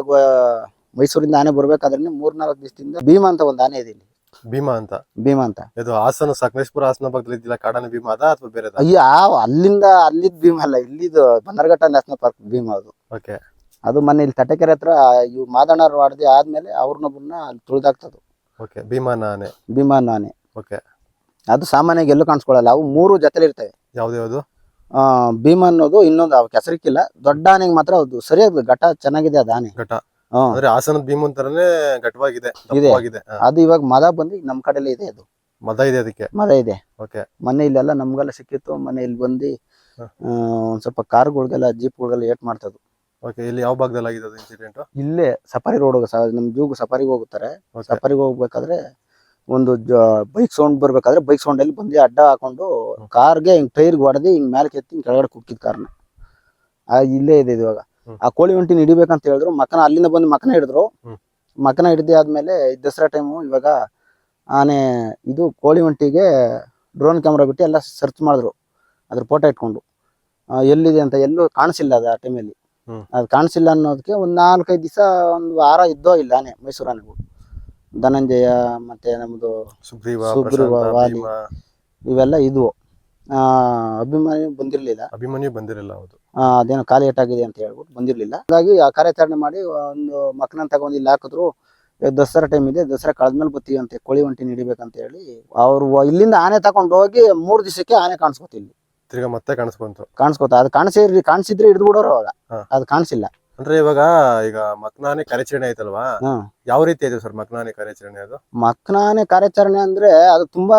ಮೈಸೂರಿಂದ ಆನೆ ಬರ್ಬೇಕಾದ್ರೆ 3-4 ದಿವಸದಿಂದ ಭೀಮಾ ಅಂತ ಒಂದು ಆನೆ ಇದೆ ಇಲ್ಲಿ. ಭೀಮಾ ಅಂತ ಇದು ಹಾಸನ ಸಕಲೇಶ್ಪುರ ಹಾಸನ ಭಾಗದಲ್ಲಿ ಇದ್ದಿಲ್ಲ ಕಾಡಾನೆ ಭೀಮಾ ಅದ ಅಥವಾ ಬೇರೆ? ಅಲ್ಲಿದ್ ಭೀಮಾ ಅಲ್ಲ, ಇಲ್ಲಿದು ಬನ್ನರಘಟ್ಟ ನ್ಯಾಷನಲ್ ಪಾರ್ಕ್ ಭೀಮಾ ಅದು. ಅದು ಮೊನ್ನೆ ಇಲ್ಲಿ ತಟಕೆರೆ ಹತ್ರ ಇವ್ ಮಾದಣ್ಣರು ಹೊಡೆದಿ ಆದ್ಮೇಲೆ ಅವ್ರನ್ನೊಬ್ಬರನ್ನ ಅಲ್ಲಿ ತುಳಿದಾಕ್ತದು. ಭೀಮಾನ ಆನೆ. ಅದು ಸಾಮಾನ್ಯವಾಗಿ ಎಲ್ಲೂ ಕಾಣಿಸ್ಕೊಳ್ಳಲ್ಲ. ಅವು 3 ಜೊತೆಲಿ ಇರ್ತವೆ. ಯಾವ್ದು? ಭೀಮಾ ಅನ್ನೋದು ಇನ್ನೊಂದು ಅವ್ ಹೆಸರಿಕ್ಕಿಲ್ಲ. ದೊಡ್ಡ ಆನೆಗೆ ಮಾತ್ರ ಅದು ಸರಿಯಾದ ಘಟ ಚೆನ್ನಾಗಿದೆ. ಅದು ಆನೆ ಹಾಸನದ ಭೀಮನ್ ತರನೇ ಘಟವಾಗಿದೆ. ಅದು ಇವಾಗ ಮದ ಬಂದು ನಮ್ ಕಡೆಲ್ಲ ಇದೆ. ಅದು ಮದ ಇದೆ, ಅದಕ್ಕೆ ಮದ ಇದೆ. ಮೊನ್ನೆ ಇಲ್ಲೆಲ್ಲ ನಮ್ಗೆಲ್ಲ ಸಿಕ್ಕಿತ್ತು. ಮೊನ್ನೆ ಇಲ್ಲಿ ಬಂದು ಒಂದ್ ಸ್ವಲ್ಪ ಕಾರ್ಗಳಿಗೆಲ್ಲ ಜೀಪ್ಗಳಿಗೆಲ್ಲ ಏಟ್ ಮಾಡ್ತದ್ದು. ಇಲ್ಲಿ ಯಾವ ಭಾಗದಲ್ಲಿ ಆಗಿದೆ ಇನ್ಸಿಡೆಂಟ್? ಇಲ್ಲೇ ಸಫಾರಿ ರೋಡ್ ನಮ್ ಜೂಗ್ ಸಫಾರಿಗೆ ಹೋಗುತ್ತಾರೆ. ಸಫಾರಿಗೆ ಹೋಗ್ಬೇಕಾದ್ರೆ ಒಂದು ಬೈಕ್ ಸೌಂಡ್ ಬರ್ಬೇಕಾದ್ರೆ ಬೈಕ್ ಸೌಂಡ್ ಅಲ್ಲಿ ಬಂದು ಅಡ್ಡ ಹಾಕೊಂಡು ಕಾರ್ಗೆ ಹಿಂಗ್ ಟೈರ್ಗೆ ಹೊಡೆದಿ ಹಿಂಗ್ ಮೇಲೆ ಕೆತ್ತಿ ಹಿಂಗ್ ಕೆಳಗಡೆ ಕುಕ್ಕಿದ್ ಕಾರ್ನ. ಇಲ್ಲೇ ಇದೆ ಇವಾಗ. ಆ ಕೋಳಿ ಒಂಟಿನ ಹಿಡಿಬೇಕಂತ ಹೇಳಿದ್ರು. ಅಲ್ಲಿಂದ ಬಂದು ಮಕನ ಹಿಡಿದ್ರು. ಮಕನ ಹಿಡ್ದಿ ಆದ್ಮೇಲೆ ದಸರಾ ಟೈಮು ಇವಾಗ ಆನೆ ಇದು ಕೋಳಿ ಒಂಟಿಗೆ ಡ್ರೋನ್ ಕ್ಯಾಮ್ರಾ ಬಿಟ್ಟು ಎಲ್ಲ ಸರ್ಚ್ ಮಾಡಿದ್ರು. ಅದ್ರ ಫೋಟೋ ಇಟ್ಕೊಂಡು ಎಲ್ಲಿದೆ ಅಂತ ಎಲ್ಲೂ ಕಾಣಿಸಿಲ್ಲ. ಅದು ಆ ಟೈಮಲ್ಲಿ ಅದು ಕಾಣಿಸಿಲ್ಲ ಅನ್ನೋದಕ್ಕೆ ಒಂದು 4-5 ದಿವಸ ಒಂದು ವಾರ ಇದ್ದೋ ಇಲ್ಲ ಆನೆ. ಮೈಸೂರು ಆನೆಗಳು ಧನಂಜಯ ಮತ್ತೆ ನಮ್ದು ಸುಗ್ರೀವ ವಾಲಿ ಇವೆಲ್ಲ ಇದ್ವು. ಅಭಿಮಾನಿ ಬಂದಿರಲಿಲ್ಲ. ಅಭಿಮನ್ಯು ಬಂದಿರಲಿಲ್ಲ. ಹೌದು. ಅದೇನೋ ಕಾಲು ಏಟಾಗಿದೆ ಅಂತ ಹೇಳ್ಬಿಟ್ಟು ಬಂದಿರಲಿಲ್ಲ. ಹಾಗಾಗಿ ಆ ಕಾರ್ಯಾಚರಣೆ ಮಾಡಿ ಒಂದು ಮಕ್ಕಳನ್ನ ತಗೊಂಡು ಇಲ್ಲಿ ಹಾಕಿದ್ರು. ದಸರಾ ಟೈಮ್ ಇದೆ, ದಸರಾ ಕಳೆದ್ಮೇಲೆ ಬರ್ತೀವಿ ಅಂತ, ಕೋಳಿ ಒಂಟಿ ಹಿಡಿಬೇಕಂತ ಹೇಳಿ ಅವ್ರು ಇಲ್ಲಿಂದ ಆನೆ ತಗೊಂಡು ಹೋಗಿ 3 ದಿವಸಕ್ಕೆ ಆನೆ ಕಾಣಿಸ್ಕೊತ ಇಲ್ಲಿ ತಿರ್ಗಾ ಮತ್ತೆ ಕಾಣಿಸ್ಕೊತ. ಅದು ಕಾಣಿಸಿದ್ರೆ ಹಿಡಿದು ಬಿಡೋರು ಅವಾಗ. ಅದು ಕಾಣಿಸಿಲ್ಲ. ಅಂದ್ರೆ ಇವಾಗ ಈಗ ಮಕ್ನಾನೆ ಕಾರ್ಯಾಚರಣೆ ಆಯ್ತಲ್ವಾ, ಯಾವ ರೀತಿ ಇದೆ ಸರ್ ಮಕ್ನಾನೆ ಕಾರ್ಯಾಚರಣೆ? ಅದು ಮಕ್ನಾನೆ ಕಾರ್ಯಾಚರಣೆ ಅಂದ್ರೆ ಅದು ತುಂಬಾ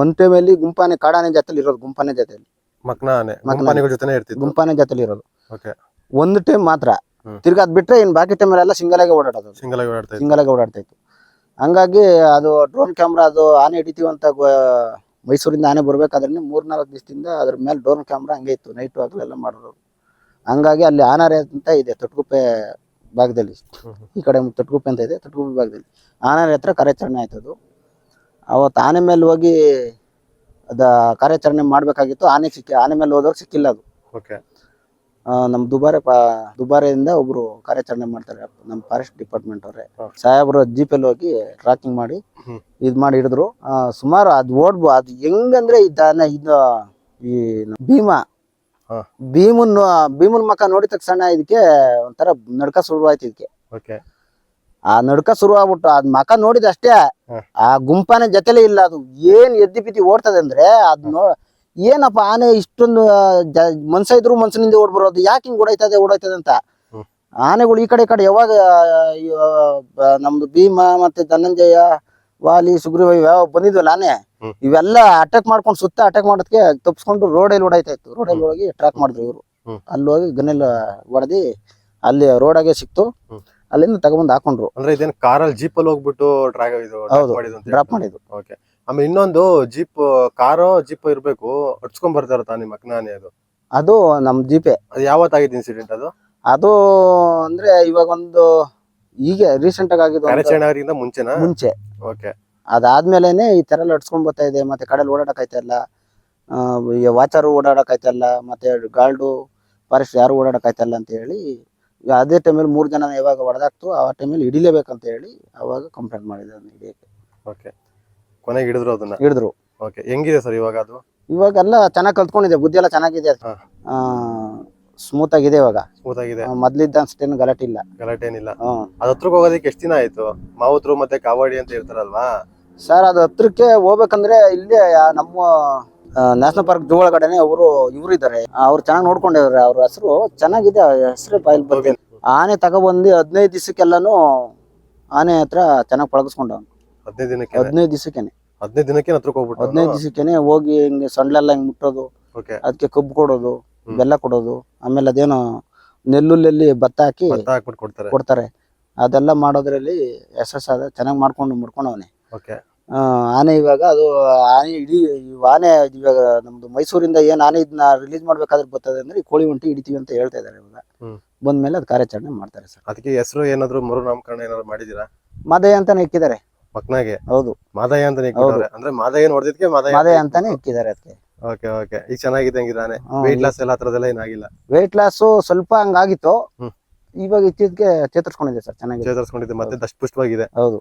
ಒಂದ್ ಟೈಮಲ್ಲಿ ಗುಂಪಾನೆ ಕಾಡಾನೆ ಜೊತೆಲಿ ಇರೋದು. ಗುಂಪಾನೆ ಜೊತೆಲಿ ಗುಂಪಾನೆ ಜೊತೆಲಿ ಇರೋದು ಒಂದು ಟೈಮ್ ಮಾತ್ರ. ತಿರ್ಗಾ ಅದ್ ಬಿಟ್ರೆ ಇನ್ ಬಾಕಿ ಟೈಮ್ ಎಲ್ಲ ಸಿಂಗಲ್ ಆಗಿ ಓಡಾಡೋದು, ಸಿಂಗಲ್ ಆಗಿ ಓಡಾಡ್ತಾ ಇತ್ತು. ಹಂಗಾಗಿ ಅದು ಡ್ರೋನ್ ಕ್ಯಾಮ್ರಾ, ಅದು ಆನೆ ಹಿಡಿತೀವಿ ಅಂತ ಮೈಸೂರಿಂದ ಆನೆ ಬರ್ಬೇಕಾದ್ರೆ 3-4 ದಿವಸದಿಂದ ಅದ್ರ ಮೇಲೆ ಡ್ರೋನ್ ಕ್ಯಾಮ್ರಾ ಹಂಗೆ ಇತ್ತು, ನೈಟು ಹಗಲೆಲ್ಲ ಮಾಡೋರು. ಹಂಗಾಗಿ ಅಲ್ಲಿ ಆನಾರೆ ಅಂತ ಇದೆ ತೊಟ್ಗುಪ್ಪೆ ಭಾಗದಲ್ಲಿ, ಈ ಕಡೆ ತೊಟ್ಗುಪ್ಪೆ ಅಂತ ಇದೆ, ತೊಟ್ಗುಪ್ಪೆ ಭಾಗದಲ್ಲಿ ಆನಾರೆ ಹತ್ರ ಕಾರ್ಯಾಚರಣೆ ಆಯ್ತದು. ಅವತ್ತು ಆನೆ ಮೇಲೆ ಹೋಗಿ ಅದ ಕಾರ್ಯಾಚರಣೆ ಮಾಡ್ಬೇಕಾಗಿತ್ತು. ಆನೆ ಮೇಲೆ ಹೋದವ್ರು ಸಿಕ್ಕಿಲ್ಲ. ಅದು ನಮ್ ದುಬಾರೆಯಿಂದ ಒಬ್ರು ಕಾರ್ಯಾಚರಣೆ ಮಾಡ್ತಾರೆ, ನಮ್ ಫಾರೆಸ್ಟ್ ಡಿಪಾರ್ಟ್ಮೆಂಟ್ ಅವ್ರೆ ಸಾಹೇಬ್ರು ಜೀಪಲ್ಲಿ ಹೋಗಿ ಟ್ರಾಕಿಂಗ್ ಮಾಡಿ ಇದ್ ಮಾಡಿ ಹಿಡಿದ್ರು. ಸುಮಾರು ಅದ್ ಅದು ಹೆಂಗಂದ್ರೆ ಈ ಭೀಮನ್ ಮಕ್ಕ ನೋಡಿದ ತಕ್ಷಣ ಇದಕ್ಕೆ ಒಂಥರ ನಡ್ಕ ಶುರುವಾಯ್ತು. ಇದಕ್ಕೆ ಆ ನಡ್ಕ ಶುರು ಆಗ್ಬಿಟ್ಟು ಅದ್ ಮಕ ನೋಡಿದ ಅಷ್ಟೇ ಆ ಗುಂಪಾನೆ ಜೊತೆಲೇ ಇಲ್ಲ. ಅದು ಏನ್ ಎದ್ದಿ ಬಿದ್ದಿ ಓಡ್ತದೆ ಅಂದ್ರೆ ಏನಪ್ಪ ಆನೆ ಇಷ್ಟೊಂದು ಮನ್ಸ ಇದ್ರು ಮನ್ಸನಿಂದ ಓಡ್ಬರೋದು, ಯಾಕೆ ಹಿಂಗ್ ಓಡಾಯ್ತದೆ ಅಂತ. ಆನೆಗಳು ಈ ಕಡೆ ಯಾವಾಗ ನಮ್ದು ಭೀಮ ಮತ್ತೆ ಧನಂಜಯ, ವಾಲಿ, ಸುಗ್ರೀವ ಯಾವ ಬಂದಿದ್ವಲ್ಲ ಆನೆ, ಇವೆಲ್ಲ ಅಟ್ಯಾಕ್ ಮಾಡ್ಕೊಂಡು ಸುತ್ತ ಅಟ್ಯಾಕ್ ಮಾಡೋದಕ್ಕೆ ತಪ್ಪಿಸ್ಕೊಂಡು ರೋಡಲ್ಲಿ ಓಡಾಯ್ತಾ ಇತ್ತು. ರೋಡಲ್ಲಿ ಹೋಗಿ ಟ್ರ್ಯಾಕ್ ಮಾಡಿದ್ರು ಇವರು. ಅಲ್ಲಿ ಹೋಗಿ ಗನ್ನೆಲ್ಲ ಹೊಡೆದಿ ಅಲ್ಲಿ ರೋಡಾಗೆ ಸಿಕ್ತು. ಅಲ್ಲಿಂದ ತಗೊಂಡ್ ಹಾಕೊಂಡ್ರು. ಅಂದ್ರೆ ಇದೇನು ಕಾರಲ್ಲಿ ಜೀಪಲ್ಲಿ ಹೋಗ್ಬಿಟ್ಟು ಡ್ರಾಪ್ ಮಾಡಿದ್ದು. ಆಮೇಲೆ ಇನ್ನೊಂದು ಜೀಪ್ ಇರ್ಬೇಕು, ಹೊಡ್ಸ್ಕೊಂಡ್ ಬರ್ತಾರ ತಾನೆ ಮಕ್ನಾನೆ, ಅದು ನಮ್ ಜೀಪೆ. ಅದು ಯಾವತ್ತಾಗಿದ್ದು ಇನ್ಸಿಡೆಂಟ್? ಅದು ಅಂದ್ರೆ ಇವಾಗ ಒಂದು ಈಗ ರೀಸೆಂಟ್ ಆಗಿದ್ದು ಮುಂಚೆ. ಅದಾದ್ಮೇಲೆನೆ ಈ ತರ ಎಲ್ಲ ಹೊಡ್ಸ್ಕೊಂಡ್ ಬರ್ತಾ ಇದೆ. ಮತ್ತೆ ಕಡೆಯಲ್ಲಿ ಓಡಾಡಕ್ ಆಯ್ತಲ್ಲ, ವಾಚರು ಓಡಾಡಕ್ ಆಯ್ತಲ್ಲ, ಮತ್ತೆ ಗಾರ್ಡು ಫಾರೆಸ್ಟ್ ಯಾರು ಓಡಾಡಕ್ ಆಯ್ತಲ್ಲ ಅಂತ ಹೇಳಿ ಅದೇ ಟೈಮಲ್ಲಿ 3 ಜನ ಯಾವಾಗ ಹೊಡೆದಾಕ್ತು ಆ ಟೈಮಲ್ಲಿ ಹಿಡಿಲೇಬೇಕಂತ ಹೇಳಿ ಅವಾಗ ಕಂಪ್ಲೇಂಟ್ ಮಾಡಿದೆ ಅದನ್ನ ಹಿಡಿಯಕ್ಕೆ. ಕೊನೆಗೆ ಹಿಡಿದ್ರು. ಹೆಂಗಿದೆ ಸರ್ ಇವಾಗ? ಅದು ಇವಾಗೆಲ್ಲ ಚೆನ್ನಾಗಿ ಕಲ್ತ್ಕೊಂಡಿದೆ, ಬುದ್ಧಿ ಎಲ್ಲ ಚೆನ್ನಾಗಿದೆ, ಸ್ಮೂತ್ ಆಗಿದೆ ಇವಾಗ. ಮೊದ್ಲಿದ್ದ ಅಷ್ಟೇನು ಗಲಾಟೆ ಏನಿಲ್ಲ. ಅದ್ ಹತ್ರಕ್ಕೆ ಹೋಗೋದಕ್ಕೆ ಎಷ್ಟು ದಿನ ಆಯ್ತು? ಮಾವುತ್ರು ಮತ್ತೆ ಕಾವಾಡಿ ಅಂತ ಇರ್ತಾರಲ್ವಾ ಸರ್, ಅದು ಹತ್ರಕ್ಕೆ ಹೋಗ್ಬೇಕಂದ್ರೆ ಇಲ್ಲೇ ನಮ್ಮ ನ್ಯಾಷನಲ್ ಪಾರ್ಕ್ ಜೂ ಒಳಗಡೆನೆ ಇವ್ರು ಇದ್ದಾರೆ. ಅವ್ರು ಚೆನ್ನಾಗಿ ನೋಡ್ಕೊಂಡಿದ್ದಾರೆ. ಅವ್ರ ಹೆಸರು ಚೆನ್ನಾಗಿದೆ, ಹೆಸರು ಬಾಯಲ್ಲಿ ಬರ್ತೀನಿ. ಆನೆ ತಗೊಬಂದು 15 ದಿವಸಕ್ಕೆಲ್ಲಾನು ಆನೆ ಹತ್ರ ಚೆನ್ನಾಗಿ ಪಳಗಿಸ್ಕೊಂಡವ್. 15 ದಿವಸಕ್ಕೇನೆ 15 ದಿವಸಕ್ಕೇನೆ ಹೋಗಿ ಹಿಂಗೆ ಸೊಂಡ್ಲೆಲ್ಲ ಹಿಂಗ್ ಮುಟ್ಟೋದು, ಅದಕ್ಕೆ ಕಬ್ಬು ಕೊಡೋದು, ಬೆಲ್ಲ ಕೊಡೋದು, ಆಮೇಲೆ ಅದೇನೋ ನೆಲ್ಲುಲ್ಲಿ ಭತ್ತ ಹಾಕಿ ಕೊಡ್ತಾರೆ. ಅದೆಲ್ಲ ಮಾಡೋದ್ರಲ್ಲಿ ಯಶಸ್ಸಾದ ಚೆನ್ನಾಗಿ ಮಾಡ್ಕೊಂಡವನೆ ಆನೆ. ಇವಾಗ ಅದು ಆನೆ ಇವಾಗ ನಮ್ದು ಮೈಸೂರಿಂದ ಏನ್ ಆನೆ ಇದನ್ನ ರಿಲೀಸ್ ಮಾಡ್ಬೇಕಾದ್ರೆ ಬರ್ತದೆ ಅಂದ್ರೆ ಈ ಕೋಳಿ ಒಂಟಿ ಹಿಡಿತೀವಿ ಅಂತ ಹೇಳ್ತಾ ಇದಾರೆ. ಇವಾಗ ಬಂದ್ಮೇಲೆ ಅದು ಕಾರ್ಯಾಚರಣೆ ಮಾಡ್ತಾರೆ ಸರ್. ಅದಕ್ಕೆ ಹೆಸರು ಏನಾದ್ರು ಮರುನಾಮಕರಣ ಏನಾದ್ರು ಮಾಡಿದೀರಾ? ಮಾದಯ್ಯ ಅಂತಾನೆ ಇಕ್ಕಿದ್ದಾರೆ ಮಕ್ನಾಗೆ. ಹೌದು, ಮಾದಯ್ಯ ಅಂತಾನೆ ಅಂದ್ರೆ ಮಾದಯ್ಯ ನೋಡಿದ್ಕೆ ಮಾದಯ್ಯ ಅಂತಾನೆ ಇಕ್ಕಿದ್ದಾರೆ ಅದಕ್ಕೆ. ಈಗ ಚೆನ್ನಾಗಿದೆ ಹಂಗಿದಾನೆ. ವೆಯ್ಟ್ ಲಾಸ್ ಎಲ್ಲ ಹತ್ರದೆಲ್ಲ ಏನಾಗಿಲ್ಲ? ವೆಯ್ಟ್ ಲಾಸ್ ಸ್ವಲ್ಪ ಹಂಗಾಗಿತ್ತು, ಇವಾಗ ಇತ್ತೀಚೆಗೆ ಚೇತರಿಸ್ಕೊಂಡಿದೆ ಸರ್, ಚೆನ್ನಾಗಿ ಮತ್ತೆ ದಷ್ಟಪುಷ್ಟವಾಗಿದೆ. ಹೌದು.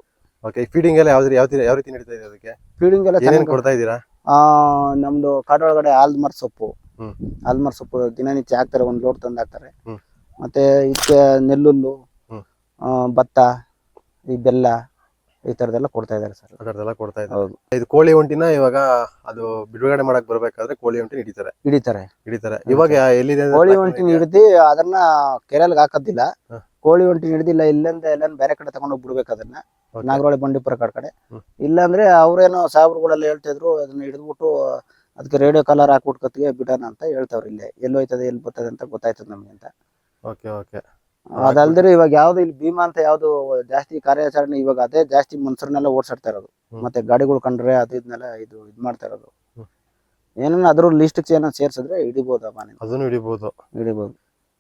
ಫೀಡಿಂಗ್ ಎಲ್ಲ ಯಾವ ರೀತಿ ನಡೀತಾ ಇದೆ? ಅದಕ್ಕೆ ಫೀಡಿಂಗ್ ಎಲ್ಲ ಏನೇನು ಕೊಡ್ತಾ ಇದ್ದೀರಾ? ನಮ್ದು ಕಾಡೊಳಗಡೆ ಆಲ್ಮರ್ ಸೊಪ್ಪು ದಿನನಿತ್ಯ ಹಾಕ್ತಾರೆ, 1 ಲೋಡ್ ತಂದು ಹಾಕ್ತಾರೆ. ಮತ್ತೆ ಇದಕ್ಕೆ ನೆಲ್ಲುಲ್ಲು, ಭತ್ತ, ಈ ಬೆಲ್ಲ, ಈ ತರದೆಲ್ಲ ಕೊಡ್ತಾ ಇದಾರೆ ಸರ್. ಅದರದೆಲ್ಲ ಕೊಡ್ತಾ ಇದ್ದಾರೆ. ಹೌದು. ಇದು ಕೋಳಿ ಒಂಟಿನ ಇವಾಗ ಅದು ಬಿಡುಗಡೆ ಮಾಡಕ್ ಬರ್ಬೇಕಾದ್ರೆ ಕೋಳಿ ಒಂಟಿ ಹಿಡಿತಾರೆ. ಇವಾಗ ಎಲ್ಲಿದೆ ಕೋಳಿ ಒಂಟಿ ಹಿಡಿದಿ ಅದನ್ನ ಕೆರೆಯಲ್ಲಿ ಹಾಕೋದಿಲ್ಲ. ಕೋಳಿ ಒಂಟಿ ಹಿಡಿದಿಲ್ಲ ಇಲ್ಲಿಂದ ಎಲ್ಲ ಬೇರೆ ಕಡೆ ತಗೊಂಡೋಗಿ ಬಿಡ್ಬೇಕು ಅದನ್ನ, ನಾಗರಹೊಳೆ ಬಂಡೀಪುರ ಕಡೆ. ಇಲ್ಲಾಂದ್ರೆ ಅವ್ರೇನೋ ಸಾಹೇಬ್ರುಗಳೆಲ್ಲ ಹೇಳ್ತಾ ಇದ್ರು, ಅದನ್ನ ಹಿಡಿದ್ಬಿಟ್ಟು ಅದಕ್ಕೆ ರೇಡಿಯೋ ಕಾಲರ್ ಹಾಕ್ಬಿಟ್ಟು ಕತ್ತಿಗೆ ಬಿಡೋಣ ಅಂತ ಹೇಳ್ತಾವ್ರಿ. ಇಲ್ಲೇ ಎಲ್ಲೋಯ್ತದೆ ಎಲ್ಲಿ ಬರ್ತದೆ ಅಂತ ಗೊತ್ತಾಯ್ತದೆ ನಮ್ಗೆ ಅಂತ. ಅದಲ್ದ್ರೆ ಇವಾಗ ಯಾವ್ದು ಇಲ್ಲಿ ಭೀಮಾ ಅಂತ ಯಾವ್ದು ಜಾಸ್ತಿ ಕಾರ್ಯಾಚರಣೆ, ಇವಾಗ ಅದೇ ಜಾಸ್ತಿ ಮನ್ಸರ್ನೆಲ್ಲ ಓಡ್ಸಾಡ್ತಾ ಇರೋದು. ಮತ್ತೆ ಗಾಡಿಗಳು ಕಂಡ್ರೆ ಅದು ಇದನ್ನೆಲ್ಲ ಇದ್ ಮಾಡ್ತಾ ಇರೋದು. ಏನೇನು ಅದ್ರ ಲಿಸ್ಟ್ ಏನೋ ಸೇರ್ಸಿದ್ರೆ ಹಿಡಿಬಹುದು, ಅದನ್ನು ಹಿಡಿಬಹುದು.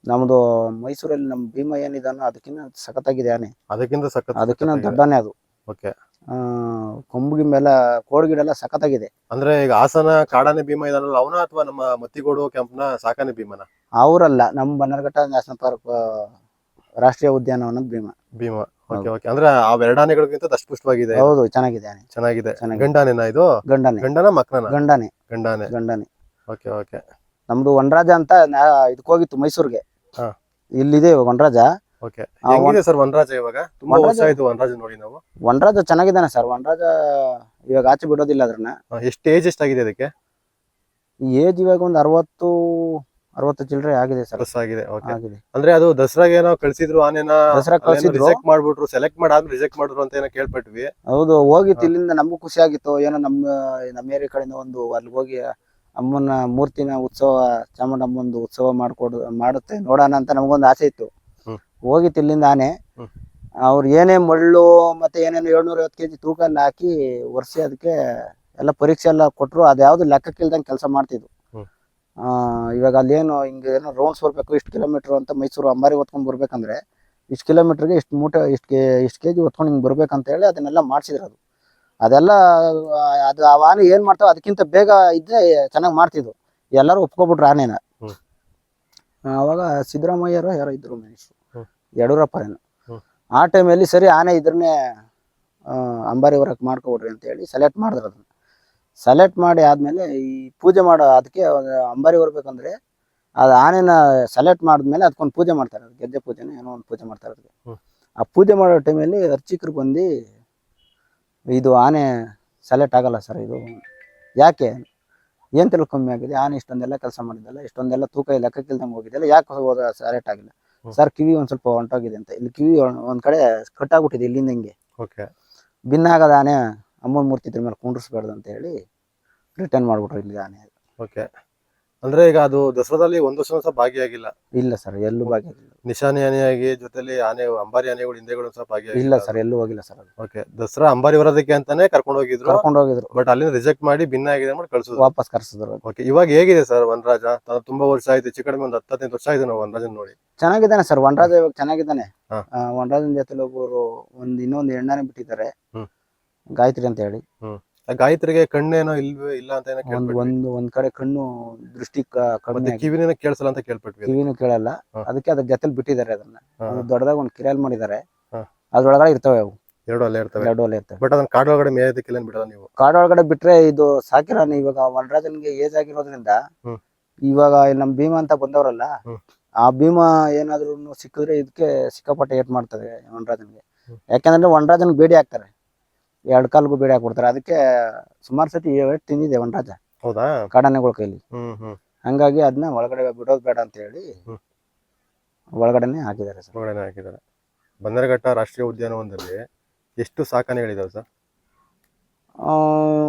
ನಮ್ದು ಮೈಸೂರಲ್ಲಿ ನಮ್ ಭೀಮಾ ಏನಿದಾನೋ ಅದಕ್ಕಿಂತ ಸಖತ್ತಾಗಿದೆ ಆನೆ, ಅದಕ್ಕಿಂತ ದೊಡ್ಡನೆ ಅದು. ಕೊಂಬುಗಿ ಮೇಲೆ ಕೋಡ್ಗಿಡೆಲ್ಲ ಸಖತ್ತಾಗಿದೆ. ಅಂದ್ರೆ ಈಗ ಹಾಸನ ಕಾಡಾನೆ ಭೀಮಾ ಇದಾನಲ್ಲ ಅವನ, ಅಥವಾ ನಮ್ಮ ಮತ್ತಿಗೋಡು ಕ್ಯಾಂಪ್ನ ಸಾಕಾನೆ ಭೀಮನ? ಅವರಲ್ಲ, ನಮ್ಮ ಬನ್ನರ್ಘಟ್ಟ ನ್ಯಾಷನಲ್ ಪಾರ್ಕ್ ರಾಷ್ಟ್ರೀಯ ಉದ್ಯಾನವನದ ಭೀಮಾ. ಓಕೆ ಓಕೆ ಅಂದ್ರೆ ಆ ಎರಡು ಆನೆಗಳಿಗಿಂತ ದಷ್ಟಪುಷ್ಟವಾಗಿದೆ ಇದು. ಹೌದು ಚೆನ್ನಾಗಿದೆ ಆನೆ, ಚೆನ್ನಾಗಿದೆ. ಚೆನ್ನಾಗಿದೆ. ಗಂಡಾನೆನಾ ಇದು? ಗಂಡನೆ, ಗಂಡನ ಮಕ್ಕಳನ? ಗಂಡನೆ, ಗಂಡಾನೆ. ಗಂಡನೆ. Okay okay. ನಮ್ದು ವನರಾಜ ಅಂತ ಇದಕ್ಕೆ ಹೋಗಿತ್ತು ಮೈಸೂರಿಗೆ. ಹಾ. ಇಲ್ಲಿದೆ ಇವಾಗ ವನರಾಜ. ಓಕೆ. ಹೆಂಗಿದೆ ಸರ್ ವನರಾಜ ಇವಾಗ? ತುಂಬಾ ವರ್ಷ ವನರಾಜ- ಆಯ್ತು ವನರಾಜ ನೋಡಿ ನಾವು. ವನರಾಜ ಚೆನ್ನಾಗಿದ್ದಾನೆ ಸರ್. ವನರಾಜ ಇವಾಗ ಆಚೆ ಬಿಡೋದಿಲ್ಲ ಅದ್ರನ್ನ. ಎಷ್ಟು ಏಜ್ ಎಷ್ಟಾಗಿದೆ ಅದಕ್ಕೆ? ಏಜ್ ಇವಾಗ ಒಂದು 60 ಚಿಲ್ಲರೆ ಆಗಿದೆ ಸರ್. ವರ್ಷ ಆಗಿದೆ. ಓಕೆ. ಆಗಿದೆ. ಅಂದ್ರೆ ಅದು ದಸರಾಗೆ ಏನೋ ಕಳ್ಸಿದ್ರು ಆನೆನ, ದಸರಾ ಕಳ್ಸಿದ್ರು. ರಿಜೆಕ್ಟ್ ಮಾಡ್ಬಿಟ್ರು, ಸೆಲೆಕ್ಟ್ ಮಾಡಾದ್ಮೇಲೆ ರಿಜೆಕ್ಟ್ ಮಾಡಿದ್ರು ಅಂತ ಏನೋ ಕೇಳ್ಪಟ್ವಿ. ಹೌದು, ಹೋಗಿತ್ತು ಇಲ್ಲಿಂದ. ನಮಗೂ ಖುಷಿ ಆಗಿತ್ತು. ಏನೋ ನಮ್ಮ ಏರಿಯಾ ಕಡೆಯಿಂದ ಒಂದು ಅಲ್ಲಿ ಹೋಗಿ ಅಮ್ಮನ ಮೂರ್ತಿನ ಉತ್ಸವ, ಚಾಮುಂಡಮ್ಮಂದು ಉತ್ಸವ ಮಾಡುತ್ತೆ ನೋಡೋಣ ಅಂತ ನಮಗೊಂದು ಆಸೆ ಇತ್ತು. ಹ್ಮ್. ಹೋಗಿತ್ತು ಇಲ್ಲಿಂದ ಆನೆ. ಹ್ಮ್. ಅವ್ರು ಏನೇ ಮಳ್ಳು ಮತ್ತೆ ಏನೇನು 750 kg ತೂಕ ಎಲ್ಲ ಹಾಕಿ ಒರೆಸಿ ಅದಕ್ಕೆ ಎಲ್ಲ ಪರೀಕ್ಷೆ ಎಲ್ಲ ಕೊಟ್ಟರು. ಅದ್ಯಾವುದು ಲೆಕ್ಕಕ್ಕಿಲ್ದಂಗೆ ಕೆಲಸ ಮಾಡ್ತಿದ್ವು. ಹ್ಮ್. ಇವಾಗ ಅಲ್ಲೇನು ಹಿಂಗೆ ಏನೋ ರೌಂಡ್ಸ್ ಬರ್ಬೇಕು, ಇಷ್ಟು ಕಿಲೋಮೀಟರ್ ಅಂತ ಮೈಸೂರು ಅಂಬಾರಿ ಹೊತ್ಕೊಂಡು ಬರ್ಬೇಕಂದ್ರೆ ಇಷ್ಟು ಕಿಲೋಮೀಟರ್ಗೆ ಇಷ್ಟು ಮೂಟೆ ಇಷ್ಟು ಕೆಜಿ ಹೊತ್ಕೊಂಡು ಹಿಂಗೆ ಬರ್ಬೇಕಂತ ಹೇಳಿ ಅದನ್ನೆಲ್ಲ ಮಾಡಿಸಿದ್ರು. ಅದೆಲ್ಲ ಅದು ಆ ಆನೆ ಏನು ಮಾಡ್ತಾವೆ ಅದಕ್ಕಿಂತ ಬೇಗ ಇದ್ದರೆ ಚೆನ್ನಾಗಿ ಮಾಡ್ತಿದ್ವು. ಎಲ್ಲರೂ ಒಪ್ಕೊಬಿಟ್ರು ಆನೆನ. ಹ್ಮ್. ಆವಾಗ ಸಿದ್ದರಾಮಯ್ಯರು ಯಾರೋ ಇದ್ರು ಮಿನಿಸ್ಟ್ರು, ಹ್ಮ್. ಯಡಿಯೂರಪ್ಪರೇನು. ಹ್ಮ್. ಆ ಟೈಮಲ್ಲಿ ಸರಿ ಆನೆ ಇದ್ರನ್ನೇ ಅಂಬಾರಿ ಹೊರಕ್ಕೆ ಮಾಡ್ಕೊಬಿಡ್ರಿ ಅಂತ ಹೇಳಿ ಸೆಲೆಕ್ಟ್ ಮಾಡಿದ್ರು. ಅದನ್ನು ಸೆಲೆಕ್ಟ್ ಮಾಡಿ ಆದಮೇಲೆ ಈ ಪೂಜೆ ಮಾಡೋ ಅದಕ್ಕೆ ಅಂಬಾರಿ ಹೊರಬೇಕಂದ್ರೆ ಅದು ಆನೆನ ಸೆಲೆಕ್ಟ್ ಮಾಡಿದ್ಮೇಲೆ ಅದಕ್ಕೊಂದು ಪೂಜೆ ಮಾಡ್ತಾರೆ. ಅದು ಗೆಜ್ಜೆ ಪೂಜೆನ ಏನೋ ಒಂದು ಪೂಜೆ ಮಾಡ್ತಾರೆ ಅದಕ್ಕೆ. ಹ್ಮ್. ಆ ಪೂಜೆ ಮಾಡೋ ಟೈಮಲ್ಲಿ ಅರ್ಚಕರು ಬಂದು ಇದು ಆನೆ ಸೆಲೆಕ್ಟ್ ಆಗಲ್ಲ ಸರ್, ಇದು ಯಾಕೆ ಏನು ತಿಳ್ಕೊ ಕಮ್ಮಿ ಆಗಿದೆ, ಆನೆ ಇಷ್ಟೊಂದೆಲ್ಲ ಕೆಲಸ ಮಾಡಿದ್ದಲ್ಲ, ಇಷ್ಟೊಂದೆಲ್ಲ ತೂಕ ಲೆಕ್ಕಕ್ಕಿಲ್ದಂಗೆ ಹೋಗಿದ್ದಲ್ಲ, ಯಾಕೆ ಹೋದ ಸೆಲೆಕ್ಟ್ ಆಗಿಲ್ಲ ಸರ್? ಕಿವಿ ಒಂದು ಸ್ವಲ್ಪ ಹೊಂಟೋಗಿದೆ ಅಂತ. ಇಲ್ಲಿ ಕಿವಿ ಒಂದು ಕಡೆ ಕಟ್ಟಾಗ್ಬಿಟ್ಟಿದೆ ಇಲ್ಲಿಂದ ಹಿಂಗೆ. ಓಕೆ. ಭಿನ್ನ ಆಗದ ಆನೆ ಅಮ್ಮನ ಮೂರ್ತಿ ಇದ್ರ ಮೇಲೆ ಕುಂಡ್ರಿಸ್ಬಾರ್ದು ಅಂತ ಹೇಳಿ ರಿಟರ್ನ್ ಮಾಡ್ಬಿಟ್ರು ಇಲ್ಲಿ ಆನೆ. ಓಕೆ. ಅಂದ್ರೆ ಈಗ ಅದು ದಸರಾದಲ್ಲಿ ಒಂದು ವರ್ಷ ಭಾಗಿಯಾಗಿಲ್ಲ? ಇಲ್ಲ ಸರ್, ಎಲ್ಲೂ ಭಾಗಿಯಾಗಿಲ್ಲ. ನಿಶಾನಿ ಆನೆಯಾಗಿ ಜೊತೆಲಿ ಆನೆ ಅಂಬಾರಿ ಆನೆಗಳು ಹಿಂದೆಗಳು ಸಹ ಭಾಗಿಯಾಗಿಲ್ಲ? ಇಲ್ಲ ಸರ್, ಎಲ್ಲೂ ಹೋಗಿಲ್ಲ ಸರ್. ಅದು ಓಕೆ. ದಸರಾ ಅಂಬಾರಿ ಬರೋದಕ್ಕೆ ಅಂತಾನೆ ಕರ್ಕೊಂಡು ಹೋಗಿದ್ರು, ಬಟ್ ಅಲ್ಲಿಂದ ರಿಜೆಕ್ಟ್ ಮಾಡಿ ಭಿನ್ನ ಆಗಿದೆ ಮಾಡಿ ಕಳ್ಸಿದ್ರು, ವಾಪಸ್ ಕರ್ಸಿದ್ರು. ಓಕೆ. ಇವಾಗ ಹೇಗಿದೆ ಸರ್ ವನರಾಜ? ತುಂಬಾ ವರ್ಷ ಆಯ್ತು, ಹೆಚ್ಚು ಕಡಿಮೆ ಒಂದು 10-15 ವರ್ಷ ಆಯ್ತು ನಾವು ವನರಾಜನ್ ನೋಡಿ. ಚೆನ್ನಾಗಿದ್ದಾನೆ ಸರ್ ವನರಾಜ, ಇವಾಗ ಚೆನ್ನಾಗಿದ್ದಾನೆ. ಹಾ. ವನರಾಜನ ಜೊತೆಲಿ ಒಬ್ಬರು ಇನ್ನೊಂದು ಹೆಣ್ಣಾನೆ ಬಿಟ್ಟಿದ್ದಾರೆ, ಹ್ಮ್. ಗಾಯತ್ರಿ ಅಂತ ಹೇಳಿ. ಗಾಯತ್ರಿಗೆ ಕಣ್ಣೇನೋ ಇಲ್ಲ ಅಂತ ಏನೋ ಕೇಳ್ಪಟ್ವಿ. ಒಂದ್ ಕಡೆ ಕಣ್ಣು ದೃಷ್ಟಿ ಕಡಿಮೆ, ಕಿವಿನ ಕೇಳಿಸಲ್ಲ ಅಂತ ಕೇಳ್ಪಟ್ವಿ. ಕಿವಿನೂ ಕೇಳಲ್ಲ. ಹಾ. ಅದಕ್ಕೆ ಅದ್ರ ಜೊತೆಲಿ ಬಿಟ್ಟಿದ್ದಾರೆ ಅದನ್ನ. ಹಾ. ದೊಡ್ಡದಾಗ ಒಂದು ಕಿರಿಯಲ್ ಮಾಡಿದ್ದಾರೆ. ಹಾ. ಅದ್ರೊಳಗಡೆ ಇರ್ತವೆ ಅವು, ಎರಡು ಅಲ್ಲೇ ಇರ್ತವೆ. ಎರಡು ಅಲ್ಲೇ ಇರ್ತವೆ. ಬಟ್ ಅದನ್ನ ಕಾಡೊಳಗಡೆ ಮೇಯೋದಕ್ಕೆಲ್ಲ ಬಿಡಲ್ಲ ನೀವು? ಕಾಡೊಳಗಡೆ ಬಿಟ್ರೆ ಇದು ಸಾಕಿರಾನೆ. ಇವಾಗ ವನರಾಜನ್ಗೆ ಏಜ್ ಆಗಿರೋದ್ರಿಂದ ಹ್ಮ್. ಇವಾಗ ನಮ್ ಭೀಮಾ ಅಂತ ಬಂದವರಲ್ಲ, ಹ್ಮ್. ಆ ಭೀಮಾ ಏನಾದ್ರು ಸಿಕ್ಕಿದ್ರೆ ಇದಕ್ಕೆ ಸಿಕ್ಕಾಪಟ್ಟೆ ಏಟ್ ಮಾಡ್ತದೆ ವನರಾಜನ್ಗೆ. ಹ್ಮ್. ಯಾಕಂದ್ರೆ ವನರಾಜನ್ ಬೇಡಿ ಹಾಕ್ತಾರೆ, 2 ಕಾಲ್ಗೂ ಬೇಡಿ ಹಾಕ್ಬಿಡ್ತಾರೆ. ಅದಕ್ಕೆ ಸುಮಾರು ಸತಿ ಏಟ್ ತಿಂದಿದೆ ವನರಾಜ. ಹೌದಾ? ಕಾಡಾನೆಗಳ ಕೈಲಿ. ಹ್ಮ್. ಹಂಗಾಗಿ ಅದನ್ನ ಒಳಗಡೆ ಬಿಡೋದು ಬೇಡ ಅಂತ ಹೇಳಿ ಹ್ಮ್. ಒಳಗಡೆನೆ ಹಾಕಿದ್ದಾರೆ ಸರ್. ಒಳಗಡೆ ಹಾಕಿದ್ದಾರೆ. ಬನ್ನೇರುಘಟ್ಟ ರಾಷ್ಟ್ರೀಯ ಉದ್ಯಾನವನದಲ್ಲಿ ಎಷ್ಟು ಸಾಕಾನೆಗಳಿದಾವೆ ಸರ್?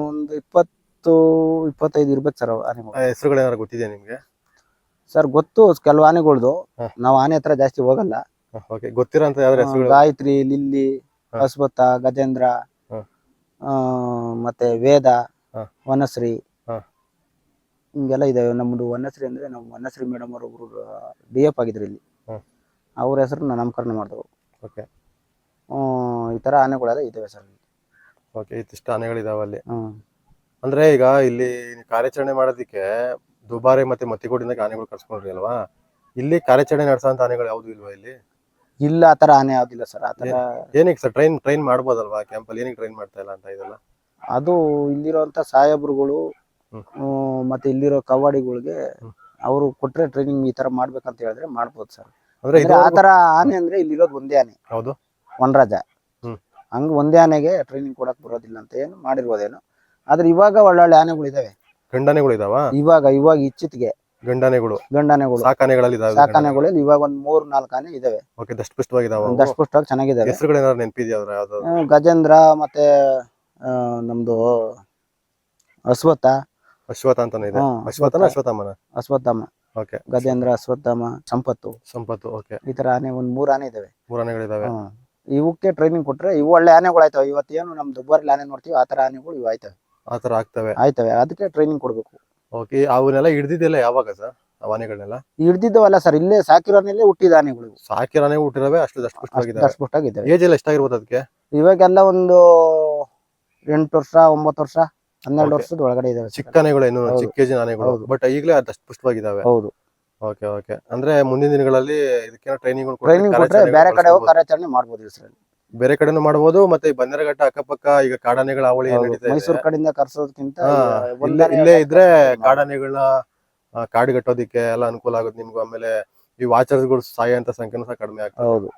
ಒಂದು 20-25 ಇರ್ಬೇಕು ಸರ್ ಆನೆಗಳು. ಹೆಸರುಗಳೇನಾದ್ರು ಗೊತ್ತಿದೆಯಾ ನಿಮ್ಗೆ? ಸರ್ ಗೊತ್ತು ಕೆಲವು ಆನೆಗಳ್ದು. ಹಾ. ನಾವು ಆನೆ ಹತ್ರ ಜಾಸ್ತಿ ಹೋಗಲ್ಲ. ಓಕೆ. ಗೊತ್ತಿರೋ ಅಂತ ಯಾವ್ದಾರು ಹೆಸರುಗಳು? ಗಾಯತ್ರಿ, ಲಿಲ್ಲಿ, ಹಾ. ಅಶ್ವತ್ಥ, ಗಜೇಂದ್ರ, ಹಾ. ಮತ್ತೆ ವೇದ, ಹಾ. ವನಶ್ರೀ, ಹಾ. ಹಿಂಗೆಲ್ಲ ಇದಾವೆ. ನಮ್ದು ವನಶ್ರೀ ಅಂದ್ರೆ ನಮ್ಮ ವನಶ್ರೀ ಮೇಡಮ್ ಅವರು ಒಬ್ರು DF ಆಗಿದ್ರು ಇಲ್ಲಿ. ಹ್ಮ್. ಅವ್ರ ಹೆಸರು ನಾಮಕರಣ ಮಾಡಿದವು. ಓಕೆ. ಈ ತರ ಆನೆಗಳೆಲ್ಲ ಇದಾವೆ ಸರ್. ಓಕೆ. ಇಷ್ಟು ಆನೆಗಳಿದಾವೆ ಅಲ್ಲಿ. ಹ್ಮ್. ಅಂದ್ರೆ ಈಗ ಇಲ್ಲಿ ಕಾರ್ಯಾಚರಣೆ ಮಾಡೋದಕ್ಕೆ ದುಬಾರೆ ಮತ್ತೆ ಮತ್ತಿಗೋಡಿಂದ ಆನೆಗಳು ಕರ್ಸ್ಕೊಂಡ್ರಿ ಅಲ್ವಾ? ಇಲ್ಲಿ ಕಾರ್ಯಾಚರಣೆ ನಡೆಸೋಂತ ಆನೆಗಳು ಯಾವ್ದು ಇಲ್ವಾ ಇಲ್ಲಿ? ಇಲ್ಲ, ಆ ತರ ಆನೆ ಯಾವ್ದಿಲ್ಲ ಸರ್. ಆ ತರ ಏನಕ್ಕೆ ಸರ್ ಟ್ರೈನ್ ಮಾಡ್ಬೋದಲ್ವಾ ಕ್ಯಾಂಪಲ್ಲಿ? ಏನಕ್ಕೆ ಟ್ರೈನ್ ಮಾಡ್ತಾ ಇಲ್ಲ ಅಂತ ಇದೆಲ್ಲ? ಅದು ಇಲ್ಲಿರೋಂಥ ಸಾಹೇಬ್ರುಗಳು ಹ್ಮ್. ಮತ್ತೆ ಇಲ್ಲಿರೋ ಕವಾಡಿಗಳಿಗೆ ಹ್ಮ್. ಅವರು ಕೊಟ್ರೆ ಟ್ರೈನಿಂಗ್ ಈ ತರ ಮಾಡ್ಬೇಕಂತ ಹೇಳಿದ್ರೆ ಮಾಡ್ಬೋದು ಸರ್. ಅಂದ್ರೆ ಅಂದ್ರೆ ಆ ತರ ಆನೆ ಅಂದ್ರೆ ಇಲ್ಲಿರೋದು ಒಂದೇ ಆನೆ, ಹೌದು, ವನರಾಜ. ಹ್ಮ್. ಹಂಗ ಒಂದೇ ಆನೆಗೆ ಟ್ರೈನಿಂಗ್ ಕೊಡಕ್ ಬರೋದಿಲ್ಲ ಅಂತ ಏನು ಮಾಡಿರ್ಬೋದೇನೋ. ಆದ್ರೆ ಇವಾಗ ಒಳ್ಳೊಳ್ಳೆ ಆನೆಗಳು ಇದಾವೆ. ಗಂಡಾನೆಗಳು ಇದಾವ? ಇವಾಗ ಇಚ್ಚಿತ್ಗೆ ಗಂಡಾನೆಗಳು, ಗಂಡಾನೆಗಳು, ಸಾಕಾನೆಗಳಲ್ಲಿ ಇದಾವೆ. ಸಾಕಾನೆಗಳಲ್ಲಿ ಇವಾಗ ಒಂದ್ 3-4 ಆನೆ ಇದಾವೆ. ಓಕೆ. ದಷ್ಟಪುಷ್ಟವಾಗಿದಾವ? ದಷ್ಟಪುಷ್ಟವಾಗಿ ಚೆನ್ನಾಗಿದಾವೆ. ಹೆಸರುಗಳೇನಾದ್ರು ನೆನಪಿದ್ಯಾ ಯಾವ್ದಾದ್ರು? ಗಜೇಂದ್ರ ಮತ್ತೆ ನಮ್ದು ಅಶ್ವತ್ಥ. ಅಶ್ವತ್ಥ ಅಂತಾನೆ ಇದೆ. ಅಶ್ವತ್ಥನ ಅಶ್ವತ್ಥಮ್ಮನ? ಅಶ್ವತ್ಥಮ್ಮ. ಓಕೆ. ಗಜೇಂದ್ರ, ಅಶ್ವತ್ಥಮ್ಮ, ಸಂಪತ್ತು. ಓಕೆ. ಈ ತರ ಆನೆ ಒಂದ್ 3 ಆನೆ ಇದಾವೆ. 3 ಆನೆಗಳಿದಾವೆ. ಇವಕ್ಕೆ ಟ್ರೈನಿಂಗ್ ಕೊಟ್ರೆ ಇವು ಒಳ್ಳೆ ಆನೆಗಳು ಆಯ್ತವೆ. ಇವತ್ತೇನು ನಮ್ ದುಬಾರಿ ಆನೆ ನೋಡ್ತೀವಿ ಆ ತರ ಆನೆಗಳು ಇವು ಆಯ್ತವೆ. ಆತರ ಆಗ್ತವೆ? ಅದಕ್ಕೆ ಟ್ರೈನಿಂಗ್ ಕೊಡ್ಬೇಕು. ಓಕೆ. ಅವನ್ನೆಲ್ಲ ಹಿಡ್ದಿದ್ದೆಲ್ಲ ಯಾವಾಗ ಸರ್ ಆನೆಗಳನ್ನೆಲ್ಲ? ಹಿಡ್ದಿದ್ದವಲ್ಲ ಸರ್, ಇಲ್ಲೇ ಸಾಕಿರೋನೆಲ್ಲೇ ಹುಟ್ಟಿದ ಆನೆಗಳು. ಸಾಕಿರೋ ಆನೆ ಹುಟ್ಟಿರವೆ ಅಷ್ಟು ದಷ್ಟಪುಷ್ಟವಾಗಿದ್ದಾವೆ. ದಷ್ಟಪುಷ್ಟಾಗಿದ್ದಾವೆ. ಏಜ್ ಎಲ್ಲ ಎಷ್ಟಾಗಿರ್ಬೋದು ಅದಕ್ಕೆ? ಇವಾಗೆಲ್ಲ ಒಂದು 8 ವರ್ಷ, 9 ವರ್ಷ, 12 ವರ್ಷದ ಒಳಗಡೆ ಇದಾವೆ. ಚಿಕ್ಕ ಆನೆಗಳು, ಏನು ಚಿಕ್ಕ ಏಜಿನ ಆನೆಗಳು, ಬಟ್ ಈಗಲೇ ದಷ್ಟಪುಷ್ಟವಾಗಿದ್ದಾವೆ. ಹೌದು. ಓಕೆ. ಅಂದ್ರೆ ಮುಂದಿನ ದಿನಗಳಲ್ಲಿ ಇದಕ್ಕೆ ಟ್ರೈನಿಂಗ್ ಕೊಟ್ರೆ ಬೇರೆ ಕಡೆ ಹೋಗಿ ಕಾರ್ಯಾಚರಣೆ ಮಾಡ್ಬೋದು ಸರ್. ಬೇರೆ ಕಡೆನೂ ಮಾಡ್ಬೋದು, ಮತ್ತೆ ಈ ಬನ್ನೇರಘಟ್ಟ ಅಕ್ಕಪಕ್ಕ ಈಗ ಕಾಡಾನೆಗಳ ಹಾವಳಿ ಏನ್ ನಡೀತಾ ಇದೆ, ಮೈಸೂರು ಕಡೆಯಿಂದ ಕರ್ಸೋದಕ್ಕಿಂತ ಹಾ, ಇಲ್ಲೇ ಇದ್ರೆ ಕಾಡಾನೆಗಳನ್ನ ಕಾಡಿಗಟ್ಟೋದಿಕ್ಕೆ ಎಲ್ಲ ಅನುಕೂಲ ಆಗುತ್ತೆ ನಿಮ್ಗೂ. ಆಮೇಲೆ ಈ ವಾಚರ್ಸ್ಗಳು ಸಾಯಂತ ಸಂಖ್ಯೆನೂ ಸಹ ಕಡಿಮೆ ಆಗ್ತದೆ. ಹೌದು.